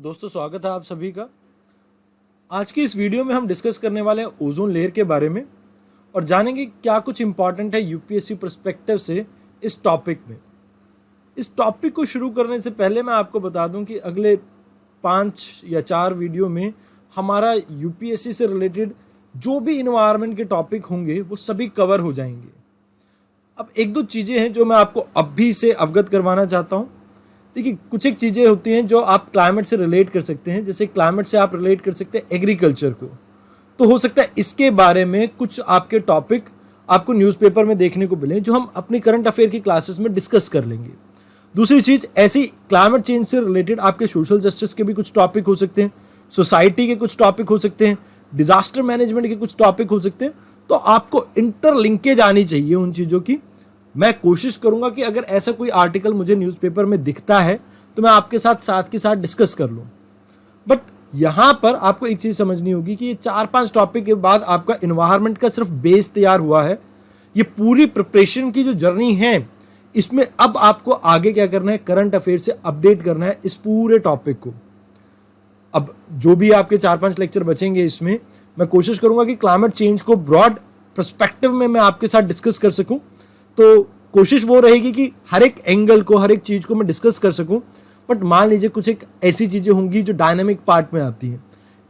दोस्तों स्वागत है आप सभी का। आज की इस वीडियो में हम डिस्कस करने वाले हैं ओजोन लेयर के बारे में और जानेंगे क्या कुछ इंपॉर्टेंट है यूपीएससी पर्सपेक्टिव से इस टॉपिक में। इस टॉपिक को शुरू करने से पहले मैं आपको बता दूं कि अगले 5 या 4 वीडियो में हमारा यूपीएससी से रिलेटेड जो भी इन्वायरमेंट के टॉपिक होंगे वो सभी कवर हो जाएंगे। अब एक दो चीज़ें हैं जो मैं आपको अभी से अवगत करवाना चाहता हूँ। देखिए, कुछ एक चीज़ें होती हैं जो आप क्लाइमेट से रिलेट कर सकते हैं। जैसे क्लाइमेट से आप रिलेट कर सकते हैं एग्रीकल्चर को, तो हो सकता है इसके बारे में कुछ आपके टॉपिक आपको न्यूज़पेपर में देखने को मिले जो हम अपनी करंट अफेयर की क्लासेस में डिस्कस कर लेंगे। दूसरी चीज़, ऐसी क्लाइमेट चेंज से रिलेटेड आपके सोशल जस्टिस के भी कुछ टॉपिक हो सकते हैं, सोसाइटी के कुछ टॉपिक हो सकते हैं, डिजास्टर मैनेजमेंट के कुछ टॉपिक हो सकते हैं। तो आपको इंटरलिंकेज आनी चाहिए उन चीज़ों की। मैं कोशिश करूंगा कि अगर ऐसा कोई आर्टिकल मुझे न्यूज़पेपर में दिखता है तो मैं आपके साथ के साथ डिस्कस कर लूं। बट यहां पर आपको एक चीज़ समझनी होगी कि ये 4-5 टॉपिक के बाद आपका इन्वायरमेंट का सिर्फ बेस तैयार हुआ है। ये पूरी प्रिपरेशन की जो जर्नी है, इसमें अब आपको आगे क्या करना है, करंट अफेयर से अपडेट करना है इस पूरे टॉपिक को। अब जो भी आपके 4-5 लेक्चर बचेंगे, इसमें मैं कोशिश करूंगा कि क्लाइमेट चेंज को ब्रॉड पर्सपेक्टिव में मैं आपके साथ डिस्कस कर सकूं। तो कोशिश वो रहेगी कि हर एक एंगल को, हर एक चीज़ को मैं डिस्कस कर सकूं। बट मान लीजिए कुछ एक ऐसी चीज़ें होंगी जो डायनामिक पार्ट में आती हैं,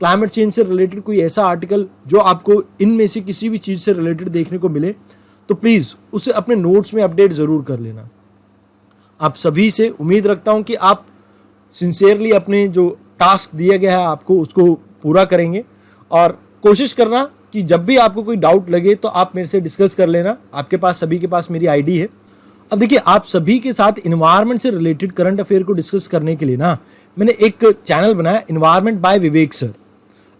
क्लाइमेट चेंज से रिलेटेड कोई ऐसा आर्टिकल जो आपको इनमें से किसी भी चीज़ से रिलेटेड देखने को मिले, तो प्लीज़ उसे अपने नोट्स में अपडेट ज़रूर कर लेना। आप सभी से उम्मीद रखता हूं कि आप सिंसियरली अपने जो टास्क दिया गया है आपको उसको पूरा करेंगे, और कोशिश करना कि जब भी आपको कोई डाउट लगे तो आप मेरे से डिस्कस कर लेना। आपके पास, सभी के पास मेरी आईडी है। अब देखिए, आप सभी के साथ इन्वायरमेंट से रिलेटेड करंट अफेयर को डिस्कस करने के लिए ना मैंने एक चैनल बनाया, इन्वायरमेंट बाय विवेक सर।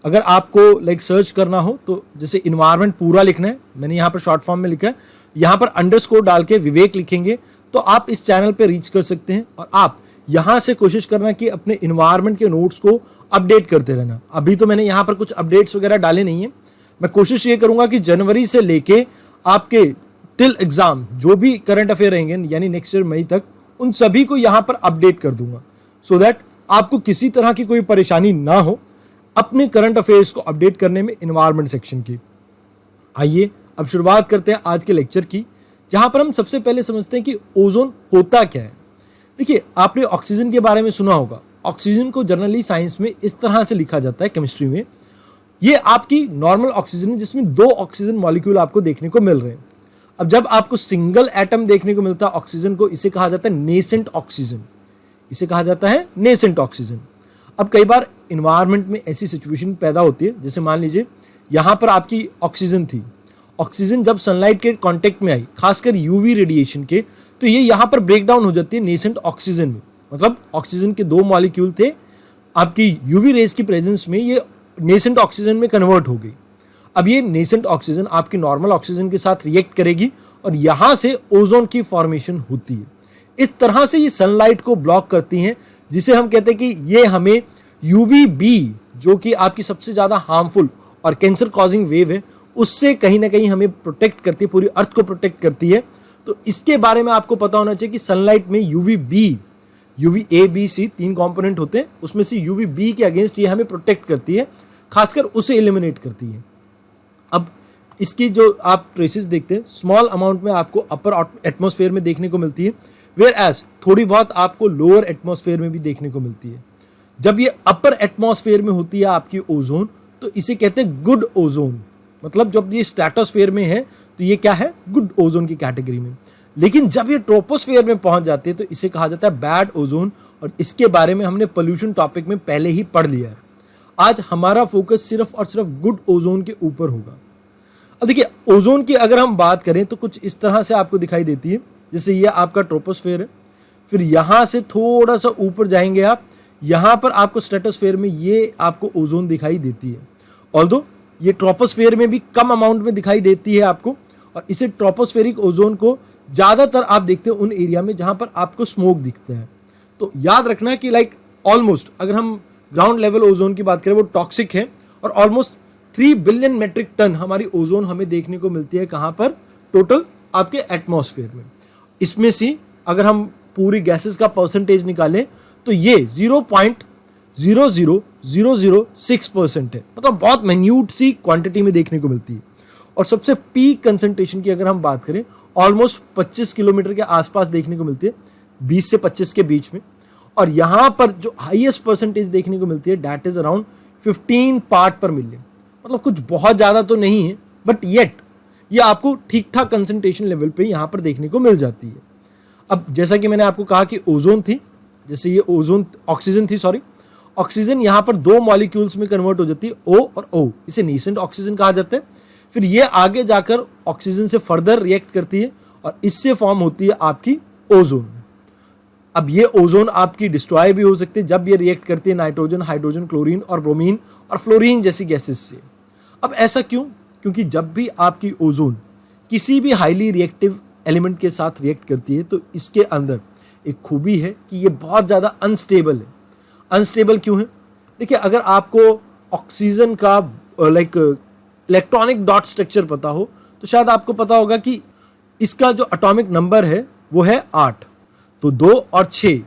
अगर आपको सर्च करना हो तो जैसे इन्वायरमेंट पूरा लिखना है, मैंने यहाँ पर शॉर्ट फॉर्म में लिखा है, यहाँ पर अंडरस्कोर डाल के विवेक लिखेंगे तो आप इस चैनल पर रीच कर सकते हैं। और आप यहाँ से कोशिश करना कि अपने इन्वायरमेंट के नोट्स को अपडेट करते रहना। अभी तो मैंने यहाँ पर कुछ अपडेट्स वगैरह डाले नहीं है। मैं कोशिश ये करूंगा कि जनवरी से लेके आपके टिल एग्जाम जो भी करंट अफेयर रहेंगे, यानी नेक्स्ट ईयर मई तक, उन सभी को यहां पर अपडेट कर दूंगा, सो दैट आपको किसी तरह की कोई परेशानी ना हो अपने करंट अफेयर्स को अपडेट करने में इन्वायरमेंट सेक्शन की। आइए अब शुरुआत करते हैं आज के लेक्चर की, जहां पर हम सबसे पहले समझते हैं कि ओजोन होता क्या है। देखिए, आपने ऑक्सीजन के बारे में सुना होगा। ऑक्सीजन को जनरली साइंस में इस तरह से लिखा जाता है, केमिस्ट्री में, ये आपकी नॉर्मल ऑक्सीजन है जिसमें 2 ऑक्सीजन मॉलिक्यूल आपको देखने को मिल रहे हैं। अब जब आपको सिंगल एटम देखने को मिलता है ऑक्सीजन को, इसे कहा जाता है नेसेंट ऑक्सीजन। इसे कहा जाता है नेसेंट ऑक्सीजन। अब कई बार इन्वायरमेंट में ऐसी सिचुएशन पैदा होती है, जैसे मान लीजिए यहाँ पर आपकी ऑक्सीजन थी। ऑक्सीजन जब सनलाइट के कांटेक्ट में आई, खासकर यूवी रेडिएशन के, तो ये यहाँ पर ब्रेक डाउन हो जाती है नेसेंट ऑक्सीजन में। मतलब ऑक्सीजन के 2 मॉलिक्यूल थे, आपकी यूवी रेज की प्रेजेंस में ये नेसेंट ऑक्सीजन में कन्वर्ट हो गई। अब ये नेसेंट ऑक्सीजन आपकी नॉर्मल ऑक्सीजन के साथ रिएक्ट करेगी और यहां से ओजोन की फॉर्मेशन होती है। इस तरह से ये सनलाइट को ब्लॉक करती हैं, जिसे हम कहते हैं कि ये हमें यूवीबी, जो कि आपकी सबसे ज्यादा हार्मफुल और कैंसर कॉजिंग वेव है, उससे कहीं ना कहीं हमें प्रोटेक्ट करती है, पूरी अर्थ को प्रोटेक्ट करती है। तो इसके बारे में आपको पता होना चाहिए कि सनलाइट में UVB, UV A B C 3 component होते हैं, उसमें से यूवी बी के अगेंस्ट ये हमें प्रोटेक्ट करती है, खासकर उसे एलिमिनेट करती है। अब इसकी जो आप ट्रेसेस देखते हैं, स्मॉल अमाउंट में आपको अपर एटमॉस्फेयर में देखने को मिलती है, वेयर एज थोड़ी बहुत आपको लोअर एटमॉस्फेयर में भी देखने को मिलती है। जब ये अपर एटमॉस्फेयर में होती है आपकी ओजोन, तो इसे कहते हैं गुड ओजोन। मतलब जब ये स्ट्रेटोस्फेयर में है तो ये क्या है, गुड ओजोन की कैटेगरी में। लेकिन जब ये ट्रोपोस्फेयर में पहुंच जाते हैं तो इसे कहा जाता है बैड ओजोन, और इसके बारे में हमने पोल्यूशन टॉपिक में पहले ही पढ़ लिया है। आज हमारा फोकस सिर्फ और सिर्फ गुड ओजोन के ऊपर होगा। अब देखिए, ओजोन की अगर हम बात करें तो कुछ इस तरह से आपको दिखाई देती है। जैसे ये आपका ट्रोपोस्फेयर है, फिर यहां से थोड़ा सा ऊपर जाएंगे आप, यहां पर आपको स्ट्रेटोस्फेयर में ये आपको ओजोन दिखाई देती है। ऑल्दो ये ट्रोपोस्फेयर में भी कम अमाउंट में दिखाई देती है आपको, और इसे ट्रोपोस्फेरिक ओजोन को ज़्यादातर आप देखते हो उन एरिया में जहां पर आपको स्मोक दिखता है। तो याद रखना कि ऑलमोस्ट अगर हम ग्राउंड लेवल ओजोन की बात करें, वो टॉक्सिक है, और ऑलमोस्ट 3 बिलियन मेट्रिक टन हमारी ओजोन हमें देखने को मिलती है। कहाँ पर? टोटल आपके एटमॉस्फेयर में। इसमें से अगर हम पूरी गैसेस का परसेंटेज निकालें तो ये 0.00006% है, मतलब बहुत minute सी क्वांटिटी में देखने को मिलती है। और सबसे पीक कंसंट्रेशन की अगर हम बात करें, ऑलमोस्ट 25 किलोमीटर के आसपास देखने को मिलती है, 20 से 25 के बीच में। और यहाँ पर जो हाईएस्ट परसेंटेज देखने को मिलती है दैट इज अराउंड 15 पार्ट पर मिलियन, मतलब कुछ बहुत ज़्यादा तो नहीं है, बट येट ये आपको ठीक ठाक कंसंट्रेशन लेवल पे यहाँ पर देखने को मिल जाती है। अब जैसा कि मैंने आपको कहा कि ओजोन थी, जैसे ये ओजोन ऑक्सीजन थी, सॉरी ऑक्सीजन यहाँ पर दो मॉलिक्यूल्स में कन्वर्ट हो जाती है, O और O, इसे नीसेंट ऑक्सीजन कहा जाता है। फिर ये आगे जाकर ऑक्सीजन से फर्दर रिएक्ट करती है और इससे फॉर्म होती है आपकी ओजोन। अब ये ओजोन आपकी डिस्ट्रॉय भी हो सकती है जब ये रिएक्ट करती है नाइट्रोजन, हाइड्रोजन, क्लोरीन और ब्रोमीन और फ्लोरीन जैसी गैसेस से। अब ऐसा क्यों? क्योंकि जब भी आपकी ओजोन किसी भी हाईली रिएक्टिव एलिमेंट के साथ रिएक्ट करती है तो इसके अंदर एक खूबी है कि ये बहुत ज़्यादा अनस्टेबल है। अनस्टेबल क्यों है? देखिए, अगर आपको ऑक्सीजन का इलेक्ट्रॉनिक डॉट स्ट्रक्चर पता हो तो शायद आपको पता होगा कि इसका जो एटॉमिक नंबर है वो है 8। तो 2 और 6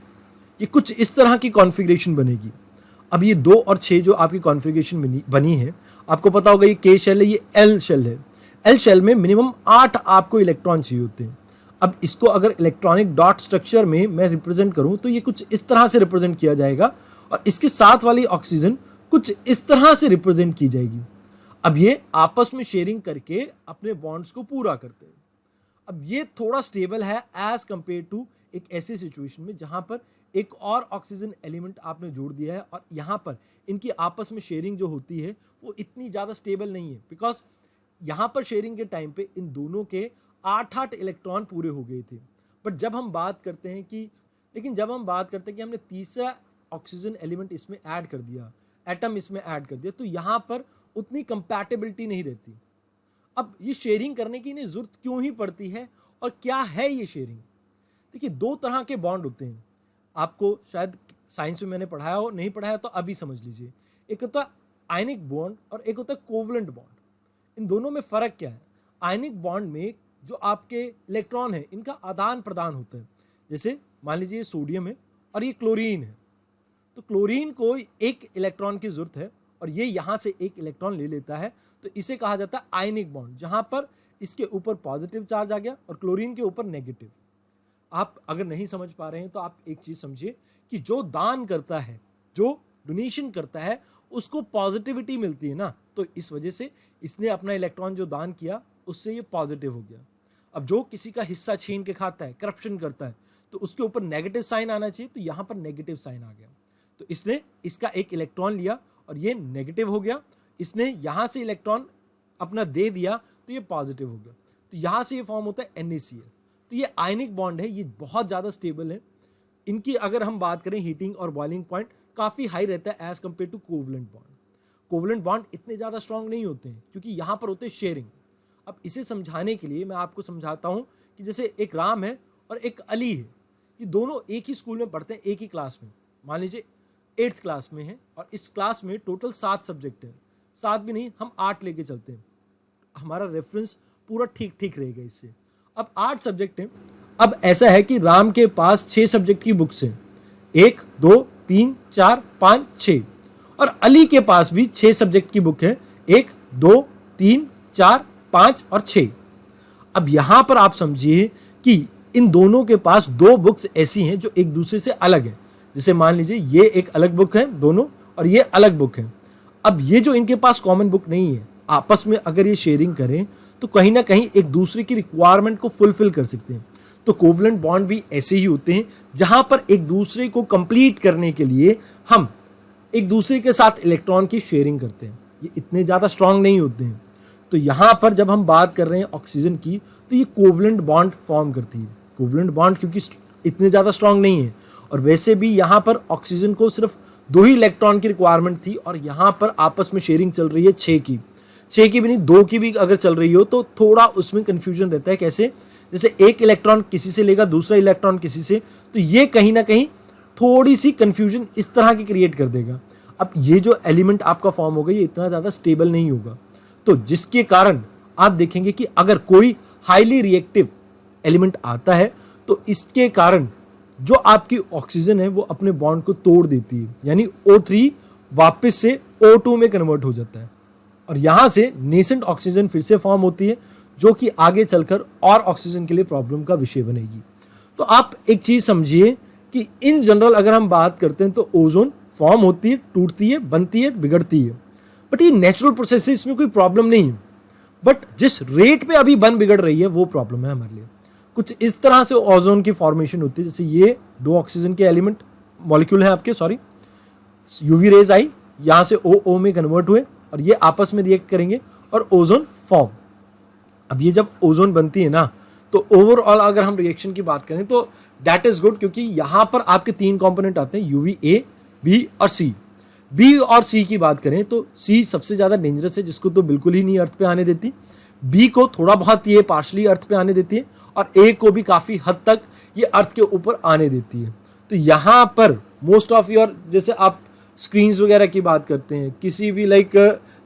ये कुछ इस तरह की कॉन्फ़िगरेशन बनेगी। अब ये 2 और 6 जो आपकी कॉन्फ़िगरेशन बनी है, आपको पता होगा ये K शेल है, ये L शेल है। L शेल में मिनिमम 8 आपको इलेक्ट्रॉन चाहिए होते हैं। अब इसको अगर इलेक्ट्रॉनिक डॉट स्ट्रक्चर में मैं रिप्रेजेंट करूं तो ये कुछ इस तरह से रिप्रेजेंट किया जाएगा और इसके साथ वाली ऑक्सीजन कुछ इस तरह से रिप्रेजेंट की जाएगी। अब ये आपस में शेयरिंग करके अपने बॉन्ड्स को पूरा करते हैं। अब ये थोड़ा स्टेबल है एज कंपेयर टू एक ऐसी सिचुएशन में जहां पर एक और ऑक्सीजन एलिमेंट आपने जोड़ दिया है और यहाँ पर इनकी आपस में शेयरिंग जो होती है वो इतनी ज़्यादा स्टेबल नहीं है, बिकॉज यहाँ पर शेयरिंग के टाइम पे इन दोनों के 8 इलेक्ट्रॉन पूरे हो गए थे। बट जब हम बात करते हैं कि हमने तीसरा ऑक्सीजन एलिमेंट इसमें ऐड कर दिया, एटम इसमें ऐड कर दिया, तो यहाँ पर उतनी कंपैटिबिलिटी नहीं रहती। अब ये शेयरिंग करने की इन्हें जरूरत क्यों ही पड़ती है और क्या है ये शेयरिंग? देखिए, 2 तरह के बॉन्ड होते हैं। आपको शायद साइंस में मैंने पढ़ाया हो, नहीं पढ़ाया तो अभी समझ लीजिए। एक होता है आयनिक बॉन्ड और एक होता है कोवलेंट बॉन्ड। इन दोनों में फ़र्क क्या है? आयनिक बॉन्ड में जो आपके इलेक्ट्रॉन है इनका आदान प्रदान होता है। जैसे मान लीजिए ये सोडियम है और ये क्लोरीन है, तो क्लोरीन को एक इलेक्ट्रॉन की ज़रूरत है और ये यहाँ से एक इलेक्ट्रॉन ले लेता है, तो इसे कहा जाता है आयनिक बॉन्ड, जहाँ पर इसके ऊपर पॉजिटिव चार्ज आ गया और क्लोरीन के ऊपर नेगेटिव। आप अगर नहीं समझ पा रहे हैं तो आप एक चीज़ समझिए कि जो दान करता है, जो डोनेशन करता है, उसको पॉजिटिविटी मिलती है ना, तो इस वजह से इसने अपना इलेक्ट्रॉन जो दान किया उससे ये पॉजिटिव हो गया। अब जो किसी का हिस्सा छीन के खाता है, करप्शन करता है, तो उसके ऊपर नेगेटिव साइन आना चाहिए, तो यहाँ पर नेगेटिव साइन आ गया। तो इसने इसका एक इलेक्ट्रॉन लिया और ये नेगेटिव हो गया, इसने यहाँ से इलेक्ट्रॉन अपना दे दिया तो ये पॉजिटिव हो गया। तो यहाँ से ये फॉर्म होता है NaCl। तो ये आयनिक बॉन्ड है, ये बहुत ज़्यादा स्टेबल है। इनकी अगर हम बात करें हीटिंग और बॉइलिंग पॉइंट काफ़ी हाई रहता है as compare to covalent bond. Covalent bond इतने ज़्यादा स्ट्रॉन्ग नहीं होते हैं क्योंकि यहाँ पर होते हैं शेयरिंग। अब इसे समझाने के लिए मैं आपको समझाता हूँ कि जैसे एक राम है और एक अली है, ये दोनों एक ही स्कूल में पढ़ते हैं, एक ही क्लास में। मान लीजिए 8th क्लास में है और इस क्लास में टोटल 7 सब्जेक्ट हैं, 7 भी नहीं, हम 8 लेके चलते हैं, हमारा रेफरेंस पूरा ठीक रहेगा इससे। अब 8 सब्जेक्ट हैं। अब ऐसा है कि राम के पास 6 सब्जेक्ट की बुक्स हैं, 1 2 3 4 5 6, और अली के पास भी 6 सब्जेक्ट की बुक है, 1 2 3 4 5 और 6। अब यहाँ पर आप समझिए कि इन दोनों के पास 2 बुक्स ऐसी हैं जो एक दूसरे से अलग है। जैसे मान लीजिए ये एक अलग बुक है दोनों और ये अलग बुक है। अब ये जो इनके पास कॉमन बुक नहीं है, आपस में अगर ये शेयरिंग करें तो कहीं ना कहीं एक दूसरे की रिक्वायरमेंट को फुलफिल कर सकते हैं। तो कोवलेंट बॉन्ड भी ऐसे ही होते हैं जहां पर एक दूसरे को कंप्लीट करने के लिए हम एक दूसरे के साथ इलेक्ट्रॉन की शेयरिंग करते हैं। ये इतने ज़्यादा स्ट्रांग नहीं होते हैं। तो यहाँ पर जब हम बात कर रहे हैं ऑक्सीजन की, तो ये कोवलेंट बॉन्ड फॉर्म करती है। कोवलेंट बॉन्ड क्योंकि इतने ज़्यादा स्ट्रांग नहीं है, और वैसे भी यहाँ पर ऑक्सीजन को सिर्फ 2 ही इलेक्ट्रॉन की रिक्वायरमेंट थी और यहाँ पर आपस में शेयरिंग चल रही है 6 की भी नहीं, 2 की भी अगर चल रही हो तो थोड़ा उसमें कन्फ्यूजन रहता है। कैसे? जैसे एक इलेक्ट्रॉन किसी से लेगा, दूसरा इलेक्ट्रॉन किसी से, तो ये कहीं ना कहीं थोड़ी सी कन्फ्यूजन इस तरह की क्रिएट कर देगा। अब ये जो एलिमेंट आपका फॉर्म होगा ये इतना ज़्यादा स्टेबल नहीं होगा, तो जिसके कारण आप देखेंगे कि अगर कोई हाईली रिएक्टिव एलिमेंट आता है तो इसके कारण जो आपकी ऑक्सीजन है वो अपने बॉन्ड को तोड़ देती है, यानी O3 वापस से O2 में कन्वर्ट हो जाता है और यहां से नेसेंट ऑक्सीजन फिर से फॉर्म होती है, जो कि आगे चलकर और ऑक्सीजन के लिए प्रॉब्लम का विषय बनेगी। तो आप एक चीज समझिए कि इन जनरल अगर हम बात करते हैं तो ओजोन फॉर्म होती है, टूटती है, बनती है, बिगड़ती है, बट ये नेचुरल प्रोसेस है, इसमें कोई प्रॉब्लम नहीं है। बट जिस रेट पे अभी बन बिगड़ रही है वो प्रॉब्लम है हमारे लिए। कुछ इस तरह से ओजोन की फॉर्मेशन होती है, जैसे ये 2 ऑक्सीजन के एलिमेंट मॉलिक्यूल है आपके, सॉरी, यूवी रेज आई, यहां से O में कन्वर्ट हुए और ये आपस में रिएक्ट करेंगे और ओजोन फॉर्म। अब ये जब ओजोन बनती है ना, तो ओवरऑल अगर हम रिएक्शन की बात करें तो दैट इज गुड, क्योंकि यहां पर आपके 3 कंपोनेंट आते हैं, यूवी ए, बी और सी। बी और सी की बात करें तो सी सबसे ज्यादा डेंजरस है, जिसको तो बिल्कुल ही नहीं अर्थ पे आने देती। बी को थोड़ा बहुत ये पार्शली अर्थ पे आने देती है और ए को भी काफी हद तक ये अर्थ के ऊपर आने देती है। तो यहां पर मोस्ट ऑफ योर, जैसे आप स्क्रीन्स वगैरह की बात करते हैं, किसी भी लाइक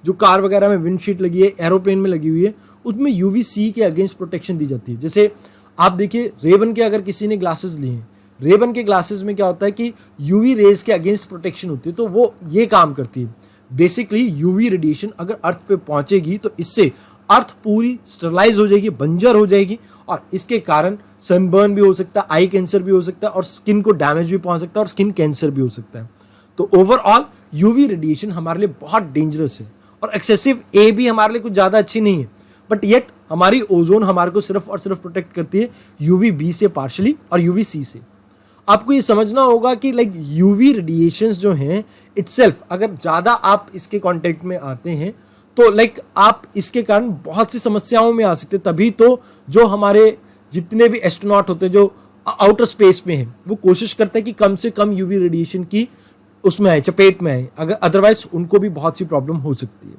जो कार वगैरह में विंडशीट लगी है, एरोप्लेन में लगी हुई है, उसमें यूवी सी के अगेंस्ट प्रोटेक्शन दी जाती है। जैसे आप देखिए रेबन के अगर किसी ने ग्लासेस लिए हैं, रेबन के ग्लासेस में क्या होता है कि यूवी रेज के अगेंस्ट प्रोटेक्शन होती है, तो वो ये काम करती है। बेसिकली यूवी रेडिएशन अगर अर्थ पे पहुंचेगी तो इससे अर्थ पूरी स्टरलाइज हो जाएगी, बंजर हो जाएगी और इसके कारण सनबर्न भी हो सकता है, आई कैंसर भी हो सकता है और स्किन को डैमेज भी पहुंच सकता है और स्किन कैंसर भी हो सकता है। तो ओवरऑल यूवी रेडिएशन हमारे लिए बहुत डेंजरस है और एक्सेसिव ए भी हमारे लिए कुछ ज्यादा अच्छी नहीं है, बट येट हमारी ओजोन हमारे को सिर्फ और सिर्फ प्रोटेक्ट करती है यूवी बी से पार्शली और यूवी सी से। आपको ये समझना होगा कि लाइक यूवी रेडिएशंस जो हैं इटसेल्फ अगर ज़्यादा आप इसके कांटेक्ट में आते हैं तो लाइक आप इसके कारण बहुत सी समस्याओं में आ सकते हैं। तभी तो जो हमारे जितने भी एस्ट्रोनॉट होते हैं जो आउटर स्पेस में हैं, वो कोशिश करते हैं कि कम से कम यूवी रेडिएशन की उसमें आए, चपेट में आए, अगर अदरवाइज उनको भी बहुत सी प्रॉब्लम हो सकती है।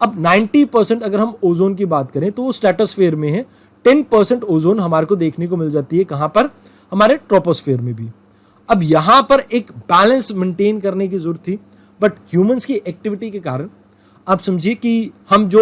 अब 90% अगर हम ओजोन की बात करें तो वो स्ट्रेटोस्फेयर में है, 10% ओजोन हमारे को देखने को मिल जाती है कहाँ पर, हमारे ट्रोपोस्फेयर में भी। अब यहां पर एक बैलेंस मेंटेन करने की जरूरत थी, बट ह्यूमंस की एक्टिविटी के कारण आप समझिए कि हम जो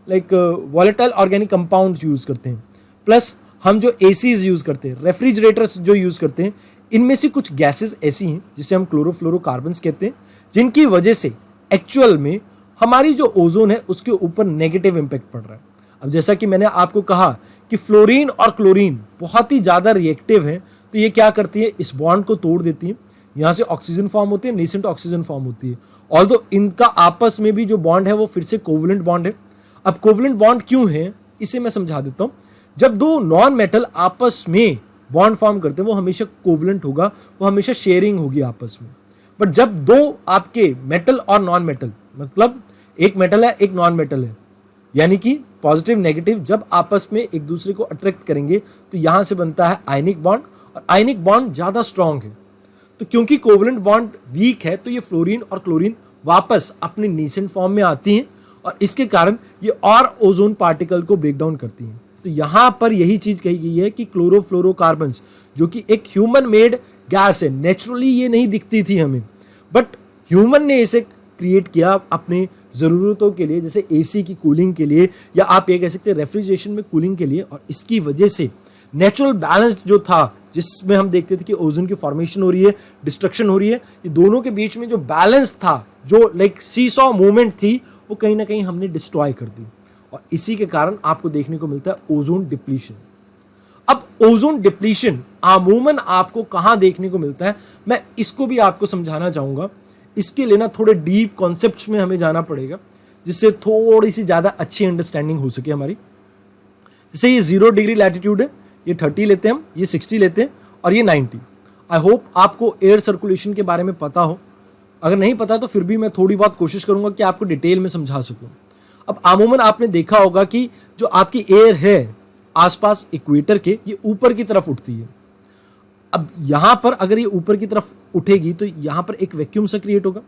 like volatile organic compounds use करते हैं, प्लस हम जो एसीज यूज करते हैं, रेफ्रिजरेटर्स जो यूज करते हैं, इनमें से कुछ गैसेस ऐसी हैं जिसे हम क्लोरोफ्लोरोकार्बन्स कहते हैं, जिनकी वजह से एक्चुअल में हमारी जो ओजोन है उसके ऊपर नेगेटिव इंपैक्ट पड़ रहा है। अब जैसा कि मैंने आपको कहा कि फ्लोरीन और क्लोरीन बहुत ही ज़्यादा रिएक्टिव है, तो ये क्या करती है, इस बॉन्ड को तोड़ देती है, यहाँ से ऑक्सीजन फॉर्म होती है, नेसेंट ऑक्सीजन फॉर्म होती है। ऑल्दो इनका आपस में भी जो बॉन्ड है वो फिर से कोवलेंट बॉन्ड है। अब कोवलेंट बॉन्ड क्यों है इसे मैं समझा देता हूँ। जब दो नॉन मेटल आपस में बॉन्ड फॉर्म करते हैं वो हमेशा कोवलेंट होगा, वो हमेशा शेयरिंग होगी आपस में। बट जब दो आपके मेटल और नॉन मेटल, मतलब एक मेटल है एक नॉन मेटल है, यानी कि पॉजिटिव नेगेटिव जब आपस में एक दूसरे को अट्रैक्ट करेंगे तो यहां से बनता है आयनिक बॉन्ड, और आयनिक बॉन्ड ज्यादा स्ट्रांग है। तो क्योंकि कोवलेंट बॉन्ड वीक है तो ये फ्लोरीन और क्लोरीन वापस अपने नेसेंट फॉर्म में आती हैं और इसके कारण ये और ओजोन पार्टिकल को ब्रेक डाउन करती हैं। तो यहां पर यही चीज कही गई है कि क्लोरोफ्लोरोकार्बन्स जो कि एक ह्यूमन मेड गैस है, नेचुरली ये नहीं दिखती थी हमें, बट ह्यूमन ने इसे क्रिएट किया अपने ज़रूरतों के लिए, जैसे एसी की कूलिंग के लिए, या आप ये कह सकते हैं रेफ्रिजरेशन में कूलिंग के लिए। और इसकी वजह से नेचुरल बैलेंस जो था, जिसमें हम देखते थे कि ओजोन की फॉर्मेशन हो रही है, डिस्ट्रक्शन हो रही है, ये दोनों के बीच में जो बैलेंस था, जो लाइक सीसॉ मूवमेंट थी, वो कहीं ना कहीं हमने डिस्ट्रॉय कर दी। और इसी के कारण आपको देखने को मिलता है ओजोन डिप्लीशन। अब ओजोन डिप्लीशन अमूमन आपको कहां देखने को मिलता है, मैं इसको भी आपको समझाना चाहूंगा। इसके लिए ना थोड़े डीप कॉन्सेप्ट्स में हमें जाना पड़ेगा, जिससे थोड़ी सी ज़्यादा अच्छी अंडरस्टैंडिंग हो सके हमारी। जैसे ये 0 डिग्री लैटिट्यूड है, ये 30 लेते हैं हम, ये 60 लेते हैं और ये 90। आई होप आपको एयर सर्कुलेशन के बारे में पता हो, अगर नहीं पता तो फिर भी मैं थोड़ी बहुत कोशिश करूंगा कि आपको डिटेल में समझा सकूं। अब अमूमन आपने देखा होगा कि जो आपकी एयर है आसपास इक्वेटर के, ये ऊपर की तरफ उठती है। अब यहां पर अगर ये ऊपर की तरफ उठेगी तो यहां पर एक वैक्यूम सा क्रिएट होगा।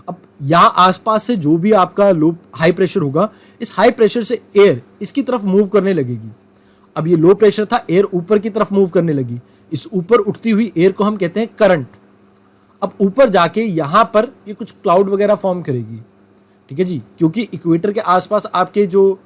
अब यहां आसपास से जो भी आपका लो हाई प्रेशर होगा, इस हाई प्रेशर से एयर इसकी तरफ मूव करने लगेगी। अब ये लो प्रेशर था, एयर ऊपर की तरफ मूव करने लगी। इस ऊपर उठती हुई एयर को हम कहते हैं करंट। अब ऊपर जाके यहां पर ये कुछ क्लाउड वगैरह फॉर्म करेगी, ठीक है जी, क्योंकि इक्वेटर के आसपास आपके जो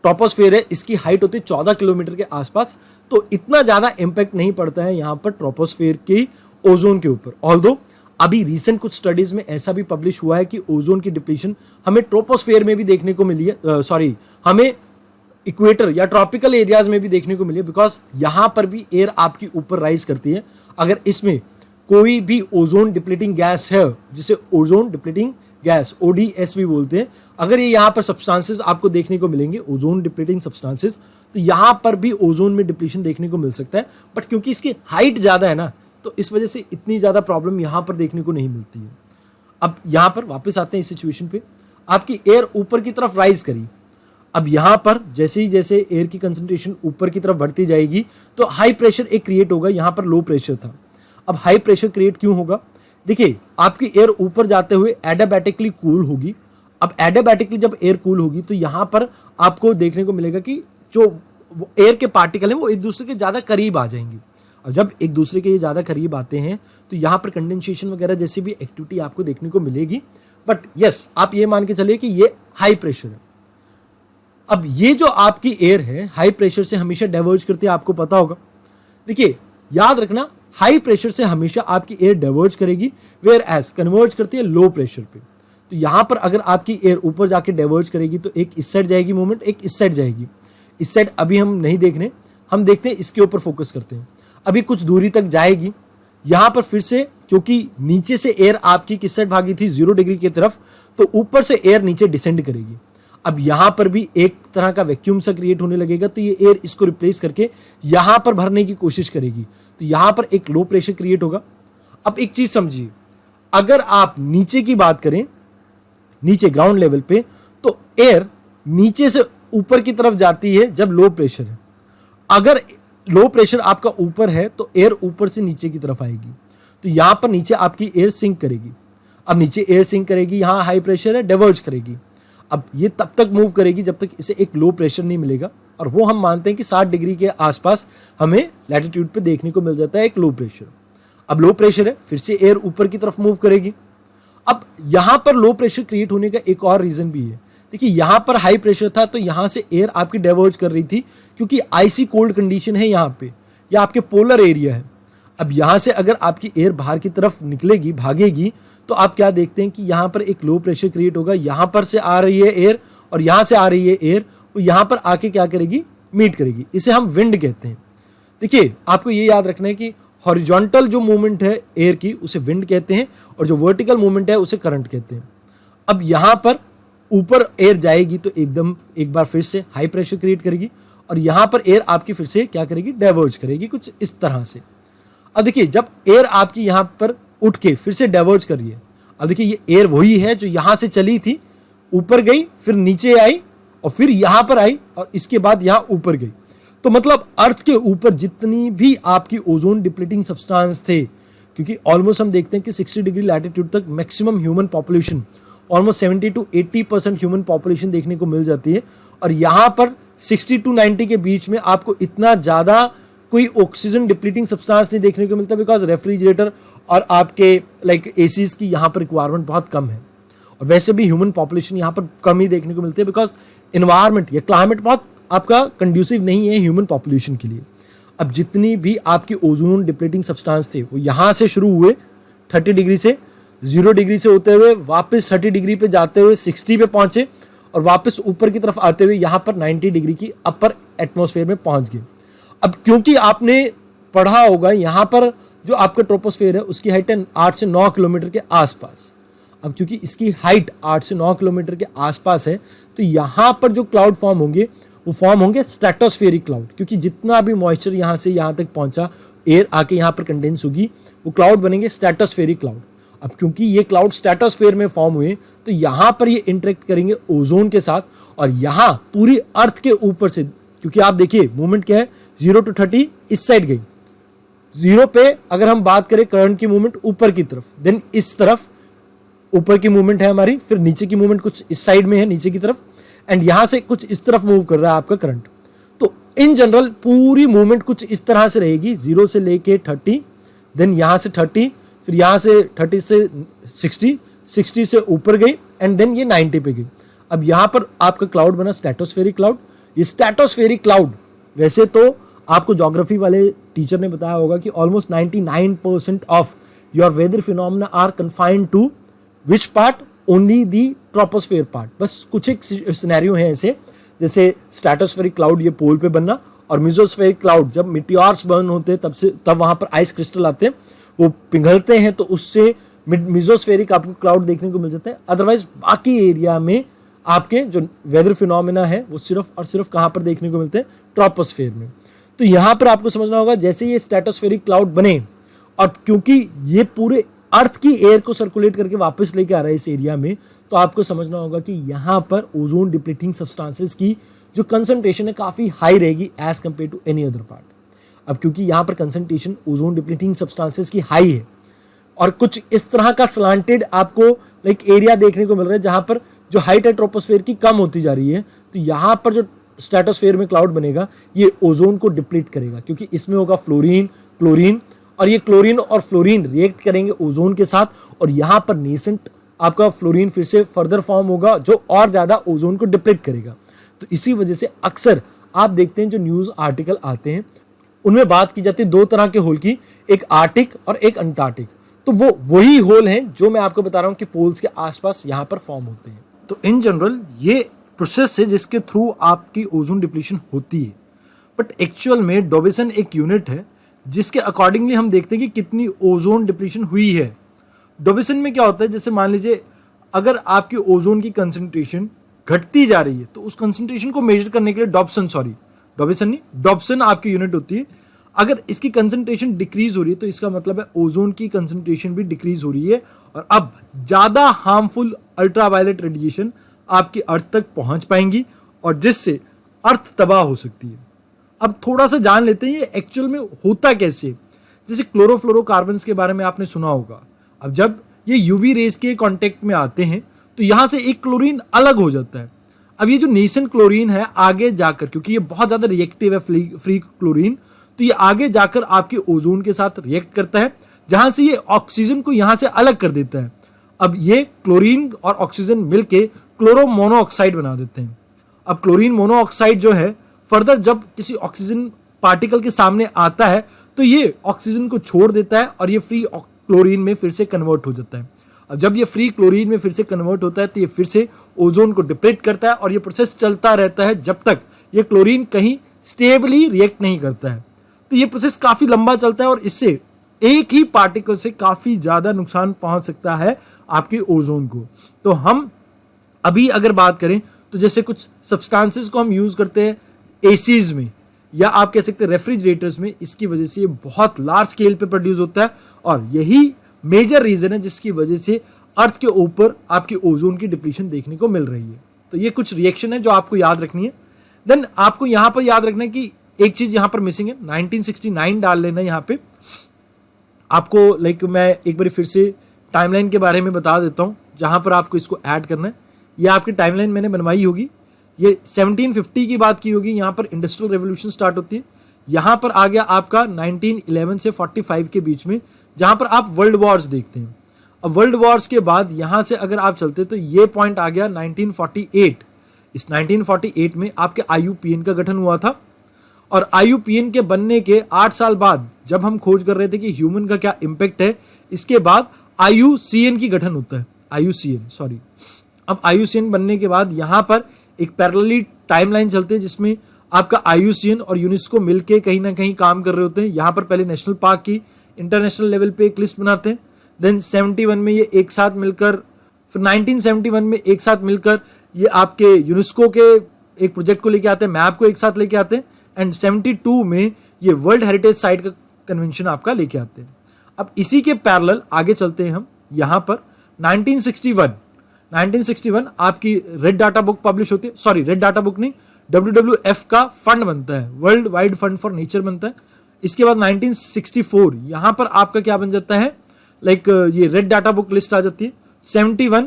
ट्रोपोस्फेयर है इसकी हाइट होती है 14 किलोमीटर के आसपास, तो इतना ज़्यादा इम्पैक्ट नहीं पड़ता है यहाँ पर ट्रोपोस्फेयर के ओजोन के ऊपर। ऑल्दो अभी रिसेंट कुछ स्टडीज में ऐसा भी पब्लिश हुआ है कि ओजोन की डिप्लीशन हमें ट्रोपोस्फेयर में भी देखने को मिली है, हमें इक्वेटर या ट्रॉपिकल एरियाज में भी देखने को मिली है, बिकॉज यहाँ पर भी एयर आपकी ऊपर राइज करती है। अगर इसमें कोई भी ओजोन डिप्लीटिंग गैस है, जिसे ओजोन डिप्लीटिंग गैस ODS भी बोलते हैं, अगर ये यहाँ पर सब्सटेंसेस आपको देखने को मिलेंगे, ओजोन डिप्लीटिंग सब्सटेंसेस, तो यहाँ पर भी ओजोन में डिप्लीशन देखने को मिल सकता है। बट क्योंकि इसकी हाइट ज़्यादा है ना, तो इस वजह से इतनी ज़्यादा प्रॉब्लम यहाँ पर देखने को नहीं मिलती है। अब यहाँ पर वापस आते हैं इस सिचुएशन पे, आपकी एयर ऊपर की तरफ राइज करी। अब यहाँ पर जैसे ही जैसे एयर की कंसंट्रेशन ऊपर की तरफ बढ़ती जाएगी तो हाई प्रेशर एक क्रिएट होगा, यहाँ पर लो प्रेशर था। अब हाई प्रेशर क्रिएट क्यों होगा? देखिए, आपकी एयर ऊपर जाते हुए एडियाबैटिकली कूल होगी। अब एडियाबैटिकली जब एयर कूल होगी तो यहाँ पर आपको देखने को मिलेगा कि जो एयर के पार्टिकल हैं वो एक दूसरे के ज़्यादा करीब आ जाएंगे। और जब एक दूसरे के ये ज़्यादा करीब आते हैं तो यहाँ पर कंडेंसेशन वगैरह जैसी भी एक्टिविटी आपको देखने को मिलेगी। बट यस, आप ये मान के चलिए कि ये हाई प्रेशर है। अब ये जो आपकी एयर है हाई प्रेशर से हमेशा डाइवर्ज करती है, आपको पता होगा। देखिए, याद रखना, हाई प्रेशर से हमेशा आपकी एयर डाइवर्ज करेगी, वेयर एज कन्वर्ज करती है लो प्रेशर पे। तो यहाँ पर अगर आपकी एयर ऊपर जाके डाइवर्ज करेगी तो एक इस साइड जाएगी मूवमेंट, एक इस साइड जाएगी। इस साइड अभी हम नहीं देख रहे, हम देखते हैं इसके ऊपर फोकस करते हैं। अभी कुछ दूरी तक जाएगी, यहाँ पर फिर से क्योंकि नीचे से एयर आपकी किस साइड भागी थी 0 डिग्री की तरफ, तो ऊपर से एयर नीचे डिसेंड करेगी। अब यहाँ पर भी एक तरह का वैक्यूम सा क्रिएट होने लगेगा, तो ये एयर इसको रिप्लेस करके यहाँ पर भरने की कोशिश करेगी, तो यहाँ पर एक लो प्रेशर क्रिएट होगा। अब एक चीज समझिए, अगर आप नीचे की बात करें, नीचे ग्राउंड लेवल पे, तो एयर नीचे से ऊपर की तरफ जाती है जब लो प्रेशर है। अगर लो प्रेशर आपका ऊपर है तो एयर ऊपर से नीचे की तरफ आएगी, तो यहां पर नीचे आपकी एयर सिंक करेगी। अब नीचे एयर सिंक करेगी, यहां हाई प्रेशर है, डाइवर्ज करेगी। अब ये तब तक मूव करेगी जब तक इसे एक लो प्रेशर नहीं मिलेगा, और वो हम मानते हैं कि 60 डिग्री के आसपास हमें लैटिट्यूड पे देखने को मिल जाता है एक लो प्रेशर। अब लो प्रेशर है, फिर से एयर ऊपर की तरफ मूव करेगी। अब यहां पर लो प्रेशर क्रिएट होने का एक और रीजन भी है। देखिए, यहां पर हाई प्रेशर था तो यहां से एयर आपकी डाइवर्ज कर रही थी, क्योंकि आइसी कोल्ड कंडीशन है यहाँ पे, या आपके पोलर एरिया है। अब यहां से अगर आपकी एयर बाहर की तरफ निकलेगी, भागेगी, तो आप क्या देखते हैं कि यहाँ पर एक लो प्रेशर क्रिएट होगा। यहाँ पर से आ रही है एयर और यहाँ से आ रही है एयर, वो यहाँ पर आके क्या करेगी, मीट करेगी। इसे हम विंड कहते हैं। देखिए, आपको ये याद रखना है कि हॉरिजॉन्टल जो मूवमेंट है एयर की उसे विंड कहते हैं, और जो वर्टिकल मूवमेंट है उसे करंट कहते हैं। अब यहाँ पर ऊपर एयर जाएगी तो एकदम एक बार फिर से हाई प्रेशर क्रिएट करेगी, और यहाँ पर एयर आपकी फिर से क्या करेगी, डाइवर्ज करेगी कुछ इस तरह से। अब देखिए, जब एयर आपकी यहाँ पर उठ के फिर से डाइवर्ज कर रही है, अब देखिए ये एयर वही है जो यहाँ से चली थी, ऊपर गई, फिर नीचे आई, और फिर यहाँ पर आई, और इसके बाद यहाँ ऊपर गई। तो मतलब अर्थ के ऊपर जितनी भी आपकी ओजोन डिप्लीटिंग सब्सटेंस थे, क्योंकि ऑलमोस्ट हम देखते हैं कि 60 डिग्री लैटिट्यूड तक maximum human population, almost 70 to 80% human population देखने को मिल जाती है, और यहाँ पर 60 to 90 के बीच में आपको इतना ज़्यादा कोई ऑक्सीजन डिप्लीटिंग सब्सटेंस नहीं देखने को मिलता, बिकॉज रेफ्रिजरेटर और आपके लाइक एसीज की यहाँ पर रिक्वायरमेंट बहुत कम है। और वैसे भी ह्यूमन पॉपुलेशन यहाँ पर कम ही देखने को मिलती है, बिकॉज इन्वायरमेंट या क्लाइमेट बहुत आपका कंड्यूसिव नहीं है ह्यूमन पॉपुलेशन के लिए। अब जितनी भी आपकी ओजोन डिप्लीटिंग सब्सटेंस थे वो यहाँ से शुरू हुए 30 डिग्री से, 0 डिग्री से होते हुए वापस 30 डिग्री पे जाते हुए 60 पे पहुंचे, और वापस ऊपर की तरफ आते हुए यहाँ पर 90 डिग्री की अपर एटमॉस्फेयर में पहुंच गए। अब क्योंकि आपने पढ़ा होगा यहाँ पर जो आपका ट्रोपोस्फेयर है उसकी हाइट है 8 से 9 किलोमीटर के आसपास। अब क्योंकि इसकी हाइट 8 से 9 किलोमीटर के आसपास है, तो यहाँ पर जो क्लाउड फॉर्म होंगे वो फॉर्म होंगे स्ट्रेटोस्फेरिक क्लाउड, क्योंकि जितना भी मॉइस्चर यहाँ से यहाँ तक पहुँचा, एयर आके यहाँ पर कंडेंस होगी, वो क्लाउड बनेंगे स्ट्रेटोस्फेरिक क्लाउड। अब क्योंकि ये क्लाउड स्ट्रेटोस्फेयर में फॉर्म हुए, तो यहाँ पर ये इंटरेक्ट करेंगे ओजोन के साथ, और यहाँ पूरी अर्थ के ऊपर से, क्योंकि आप देखिए मूवमेंट क्या है, 0 to 30 इस साइड गई, 0 पे अगर हम बात करें करंट की मूवमेंट ऊपर की तरफ, देन इस तरफ ऊपर की मूवमेंट है हमारी, फिर नीचे की मूवमेंट कुछ इस साइड में है नीचे की तरफ, एंड यहां से कुछ इस तरफ मूव कर रहा है आपका करंट। तो इन जनरल पूरी मूवमेंट कुछ इस तरह से रहेगी, 0 से लेके 30, देन यहां से 30, फिर यहां से 30 से 60, 60 से ऊपर गई, एंड देन ये 90 पे गई। अब यहां पर आपका क्लाउड बना स्ट्रेटोस्फेरिक क्लाउड, ये स्ट्रेटोस्फेरिक क्लाउड, वैसे तो आपको ज्योग्राफी वाले टीचर ने बताया होगा कि almost 99% of your weather phenomena are confined to which part, only the troposphere part. बस कुछ एक सिनेरियो है ऐसे, जैसे स्ट्रेटोस्फेरिक क्लाउड ये पोल पे बनना, और मिजोस्फेरिक क्लाउड जब मिटियोर्स बर्न होते हैं तब वहां पर आइस क्रिस्टल आते हैं, वो पिघलते हैं, तो उससे मिजोस्फेरिक आपको क्लाउड देखने को मिल जाता है। अदरवाइज बाकी एरिया में आपके जो वेदर फिनोमेना है वो सिर्फ और सिर्फ कहां पर देखने को मिलते हैं, ट्रोपोस्फेयर में। तो यहां पर आपको समझना होगा जैसे ये स्ट्रेटोस्फेरिक क्लाउड बने, और क्योंकि ये पूरे अर्थ की एयर को सर्कुलेट करके वापस लेके आ रहा है इस एरिया में, तो आपको समझना होगा कि यहां पर ओजोन डिप्लीटिंग सब्सटेंसेस की जो कंसंट्रेशन है काफी हाई रहेगी as compare to any other part. अब क्योंकि यहां पर कंसंट्रेशन ओजोन डिप्लीटिंग सब्सटेंसेस की हाई है, और कुछ इस तरह का स्लांटेड आपको लाइक एरिया देखने को मिल रहा है जहां पर जो हाइट है ट्रोपोस्फेयर की कम होती जा रही है, तो यहां पर जो स्ट्रेटोस्फेयर में क्लाउड बनेगा ये ओजोन को डिप्लीट करेगा, क्योंकि इसमें होगा फ्लोरीन, क्लोरीन, और ये क्लोरीन और फ्लोरीन रिएक्ट करेंगे ओजोन के साथ, और यहां पर नेसेंट आपका फ्लोरीन फिर से फर्दर फॉर्म होगा जो और ज्यादा ओजोन को डिप्लीट करेगा। तो इसी वजह से अक्सर आप देखते हैं जो न्यूज आर्टिकल आते हैं उनमें बात की जाती है दो तरह के होल की, एक आर्टिक और एक अंटार्कटिक। तो वो वही होल हैं जो मैं आपको बता रहा हूं कि पोल्स के आसपास यहां पर फॉर्म होते हैं। तो इन जनरल ये प्रोसेस है जिसके थ्रू आपकी ओजोन डिप्लीशन होती है, बट एक्चुअल में डॉबसन एक यूनिट है जिसके अकॉर्डिंगली हम देखते हैं कि कितनी ओजोन डिप्लीशन हुई है। डॉबसन में क्या होता है, जैसे मान लीजिए अगर आपकी ओजोन की कंसंट्रेशन घटती जा रही है तो उस कंसंट्रेशन को मेजर करने के लिए डॉबसन आपकी यूनिट होती है। अगर इसकी कंसंट्रेशन डिक्रीज हो रही है तो इसका मतलब है ओजोन की कंसंट्रेशन भी डिक्रीज हो रही है, और अब ज्यादा हार्मफुल अल्ट्रावायलेट रेडिएशन आपकी अर्थ तक पहुंच पाएंगी और जिससे अर्थ तबाह हो सकती है। अब थोड़ा सा जान लेते हैं ये एक्चुअल में होता कैसे। जैसे क्लोरोफ्लोरोकार्बन्स के बारे में आपने सुना होगा, अब जब ये यूवी रेज के कांटेक्ट में आते हैं तो यहां से एक क्लोरीन अलग हो जाता है। अब ये जो नेसेंट क्लोरीन है आगे जाकर, क्योंकि ये बहुत ज्यादा रिएक्टिव है फ्री क्लोरीन, तो ये आगे जाकर आपके ओजोन के साथ रिएक्ट करता है, जहां से ये ऑक्सीजन को यहां से अलग कर देता है। अब ये क्लोरीन और ऑक्सीजन मिलके क्लोरो मोनोऑक्साइड बना देते हैं। अब क्लोरीन मोनोऑक्साइड जो है फर्दर जब किसी ऑक्सीजन पार्टिकल के सामने आता है तो ये ऑक्सीजन को छोड़ देता है और ये फ्री क्लोरीन में फिर से कन्वर्ट हो जाता है। अब जब ये फ्री क्लोरीन में फिर से कन्वर्ट होता है तो ये फिर से ओजोन को डिप्लीट करता है, और ये प्रोसेस चलता रहता है जब तक ये क्लोरीन कहीं स्टेबली रिएक्ट नहीं करता है। तो ये प्रोसेस काफी लंबा चलता है और इससे एक ही पार्टिकल से काफी ज्यादा नुकसान पहुंच सकता है आपके ओजोन को। तो हम अभी अगर बात करें तो जैसे कुछ सब्सटेंसेस को हम यूज करते हैं एसीज में, या आप कह सकते हैं रेफ्रिजरेटर्स में, इसकी वजह से ये बहुत लार्ज स्केल पे प्रोड्यूस होता है, और यही मेजर रीजन है जिसकी वजह से अर्थ के ऊपर आपकी ओजोन की डिप्लीशन देखने को मिल रही है। तो ये कुछ रिएक्शन है जो आपको याद रखनी है। देन आपको यहां पर याद रखना है कि एक चीज यहां पर मिसिंग है, 1969 डाल लेना यहां पे आपको। लाइक मैं एक बार फिर से टाइमलाइन के बारे में बता देता हूं जहां पर आपको इसको ऐड करना है। ये आपकी टाइमलाइन मैंने बनवाई होगी, ये 1750 की बात की होगी, यहां पर इंडस्ट्रियल रेवोल्यूशन स्टार्ट होती है। यहां पर आ गया आपका 1911 से 45 के बीच में, जहां पर आप वर्ल्ड वॉर्स देखते हैं। अब वर्ल्ड वॉर्स के बाद यहां से अगर आप चलते तो ये पॉइंट आ गया 1948। इस 1948 में आपके IUPN का गठन हुआ था, और IUPN के बनने के 8 साल बाद जब हम खोज कर रहे थे कि ह्यूमन का क्या इम्पैक्ट है, इसके बाद IUCN की गठन होता है। अब IUCN बनने के बाद यहां पर एक पैरेलली टाइमलाइन चलते हैं जिसमें आपका IUCN और यूनेस्को मिलके कहीं ना कहीं काम कर रहे होते हैं। यहां पर पहले नेशनल पार्क की इंटरनेशनल लेवल पे एक लिस्ट बनाते हैं, देन 71 में ये एक साथ मिलकर, फिर 1971 में एक साथ मिलकर ये आपके यूनेस्को के एक प्रोजेक्ट को लेके आते हैं, मैप को एक साथ लेके आते हैं, एंड 72 में ये वर्ल्ड हेरिटेज साइट का कन्वेंशन आपका लेके आते हैं। अब इसी के पैरेलल आगे चलते हैं हम, यहां पर 1961 आपकी रेड डाटा बुक पब्लिश होती है, सॉरी रेड डाटा बुक नहीं, WWF का फंड बनता है, world wide fund for nature बनता है। इसके बाद 1964 यहां पर आपका क्या बन जाता है, लाइक ये रेड डाटा बुक लिस्ट आ जाती है। 71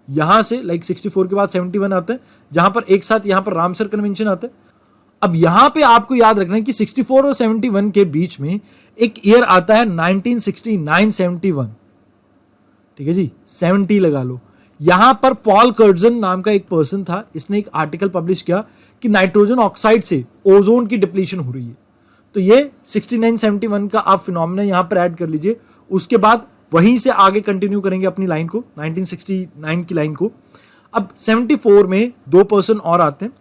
यहां से, लाइक 64 के बाद 71 आता है, जहां पर एक साथ यहां पर रामसर कन्वेंशन आता है। अब यहां पे आपको याद रखना है कि 64 और 71 के बीच में एक ईयर आता है 1969-71, ठीक है जी, 70 लगा लो। यहां पर पॉल कर्टजन नाम का एक पर्सन था, इसने एक आर्टिकल पब्लिश किया कि नाइट्रोजन ऑक्साइड से ओजोन की डिप्लीशन हो रही है। तो ये 6971 का आप फिनोमेना यहां पर ऐड कर लीजिए। उसके बाद वहीं से आगे कंटिन्यू करेंगे अपनी लाइन को, 1969 की लाइन को। अब 74 में 2 पर्सन और आते हैं,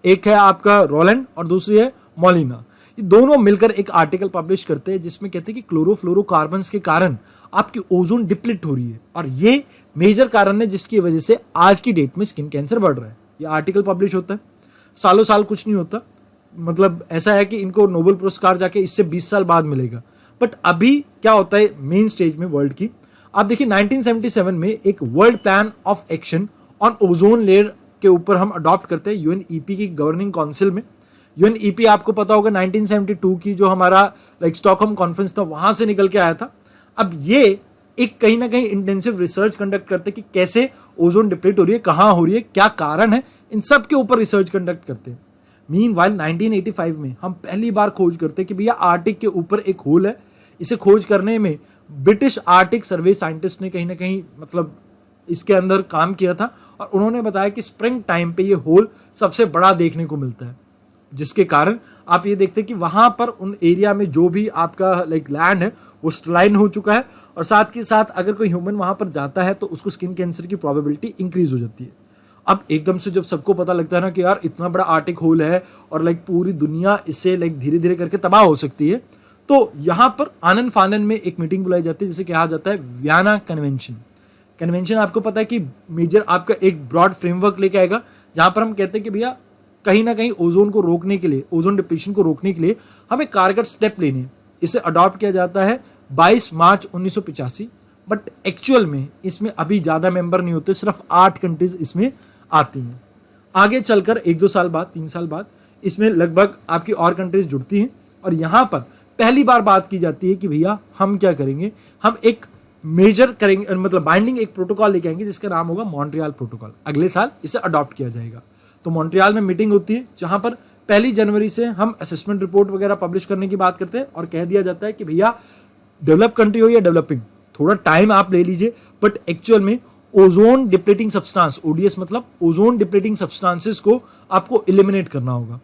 एक है आपका रोलैंड और दूसरी है मोलिना। ये दोनों मिलकर एक आर्टिकल पब्लिश करते हैं जिसमें कहते हैं कि क्लोरोफ्लोरोकार्बन्स के कारण आपकी ओजोन डिप्लीट हो रही है और ये मेजर कारण है जिसकी वजह से आज की डेट में स्किन कैंसर बढ़ रहा है। ये आर्टिकल पब्लिश होता है, सालों साल कुछ नहीं होता, मतलब ऐसा है कि इनको नोबेल पुरस्कार जाके इससे 20 साल बाद मिलेगा। बट अभी क्या होता है मेन स्टेज में वर्ल्ड की, आप देखिए 1977 में एक world plan of action on ozone layer के ऊपर हम अडॉप्ट करते हैं यूएनईपी की गवर्निंग काउंसिल में। यूएनईपी आपको पता होगा 1972 की जो हमारा स्टॉकहोम कॉन्फ्रेंस था वहां से निकल के आया था। अब ये एक कहीं ना कहीं इंटेंसिव रिसर्च कंडक्ट करते कि कैसे ओजोन डिप्लीट हो रही है, कहाँ हो रही है, क्या कारण है, इन सब के ऊपर रिसर्च कंडक्ट करते हैं। मीनवाइल 1985 में हम पहली बार खोज करते कि भैया आर्टिक के ऊपर एक होल है। इसे खोज करने में ब्रिटिश आर्टिक सर्वे साइंटिस्ट ने कहीं ना कहीं मतलब इसके अंदर काम किया था और उन्होंने बताया कि स्प्रिंग टाइम पे ये होल सबसे बड़ा देखने को मिलता है, जिसके कारण आप ये देखते हैं कि वहां पर उन एरिया में जो भी आपका लैंड है वो स्टलाइन हो चुका है और साथ के साथ अगर कोई ह्यूमन वहां पर जाता है तो उसको स्किन कैंसर की प्रोबेबिलिटी इंक्रीज हो जाती है। अब एकदम से जब सबको पता लगता है ना कि यार इतना बड़ा आर्टिक होल है और पूरी दुनिया इससे धीरे धीरे करके तबाह हो सकती है, तो यहाँ पर आनंद फानन में एक मीटिंग बुलाई जाती है जिसे कहा जाता है वियना कन्वेंशन। कन्वेंशन आपको पता है कि मेजर आपका एक ब्रॉड फ्रेमवर्क लेके आएगा जहां पर हम कहते हैं कि भैया कहीं ना कहीं ओजोन को रोकने के लिए, ओजोन डिप्लीशन को रोकने के लिए हमें कारगर स्टेप लेने। इसे अडॉप्ट किया जाता है 22 मार्च 1985। बट एक्चुअल में इसमें अभी ज़्यादा मेंबर नहीं होते, सिर्फ 8 कंट्रीज इसमें आती हैं। आगे चलकर 1-2 साल बाद, 3 साल बाद इसमें लगभग आपकी और कंट्रीज जुड़ती हैं और यहाँ पर पहली बार बात की जाती है कि भैया हम क्या करेंगे, हम एक मेजर करेंगे, मतलब बाइंडिंग एक प्रोटोकॉल लेके आएंगे जिसका नाम होगा मॉन्ट्रियल प्रोटोकॉल। अगले साल इसे अडॉप्ट किया जाएगा। तो मॉन्ट्रियल में मीटिंग होती है जहां पर 1 जनवरी से हम असेसमेंट रिपोर्ट वगैरह पब्लिश करने की बात करते हैं और कह दिया जाता है कि भैया डेवलप कंट्री हो या डेवलपिंग, थोड़ा टाइम आप ले लीजिए, बट एक्चुअल में ओजोन डिप्लीटिंग सब्सटेंस, ओडीएस मतलब ओजोन डिप्लीटिंग सब्सटेंसेस को आपको एलिमिनेट करना होगा।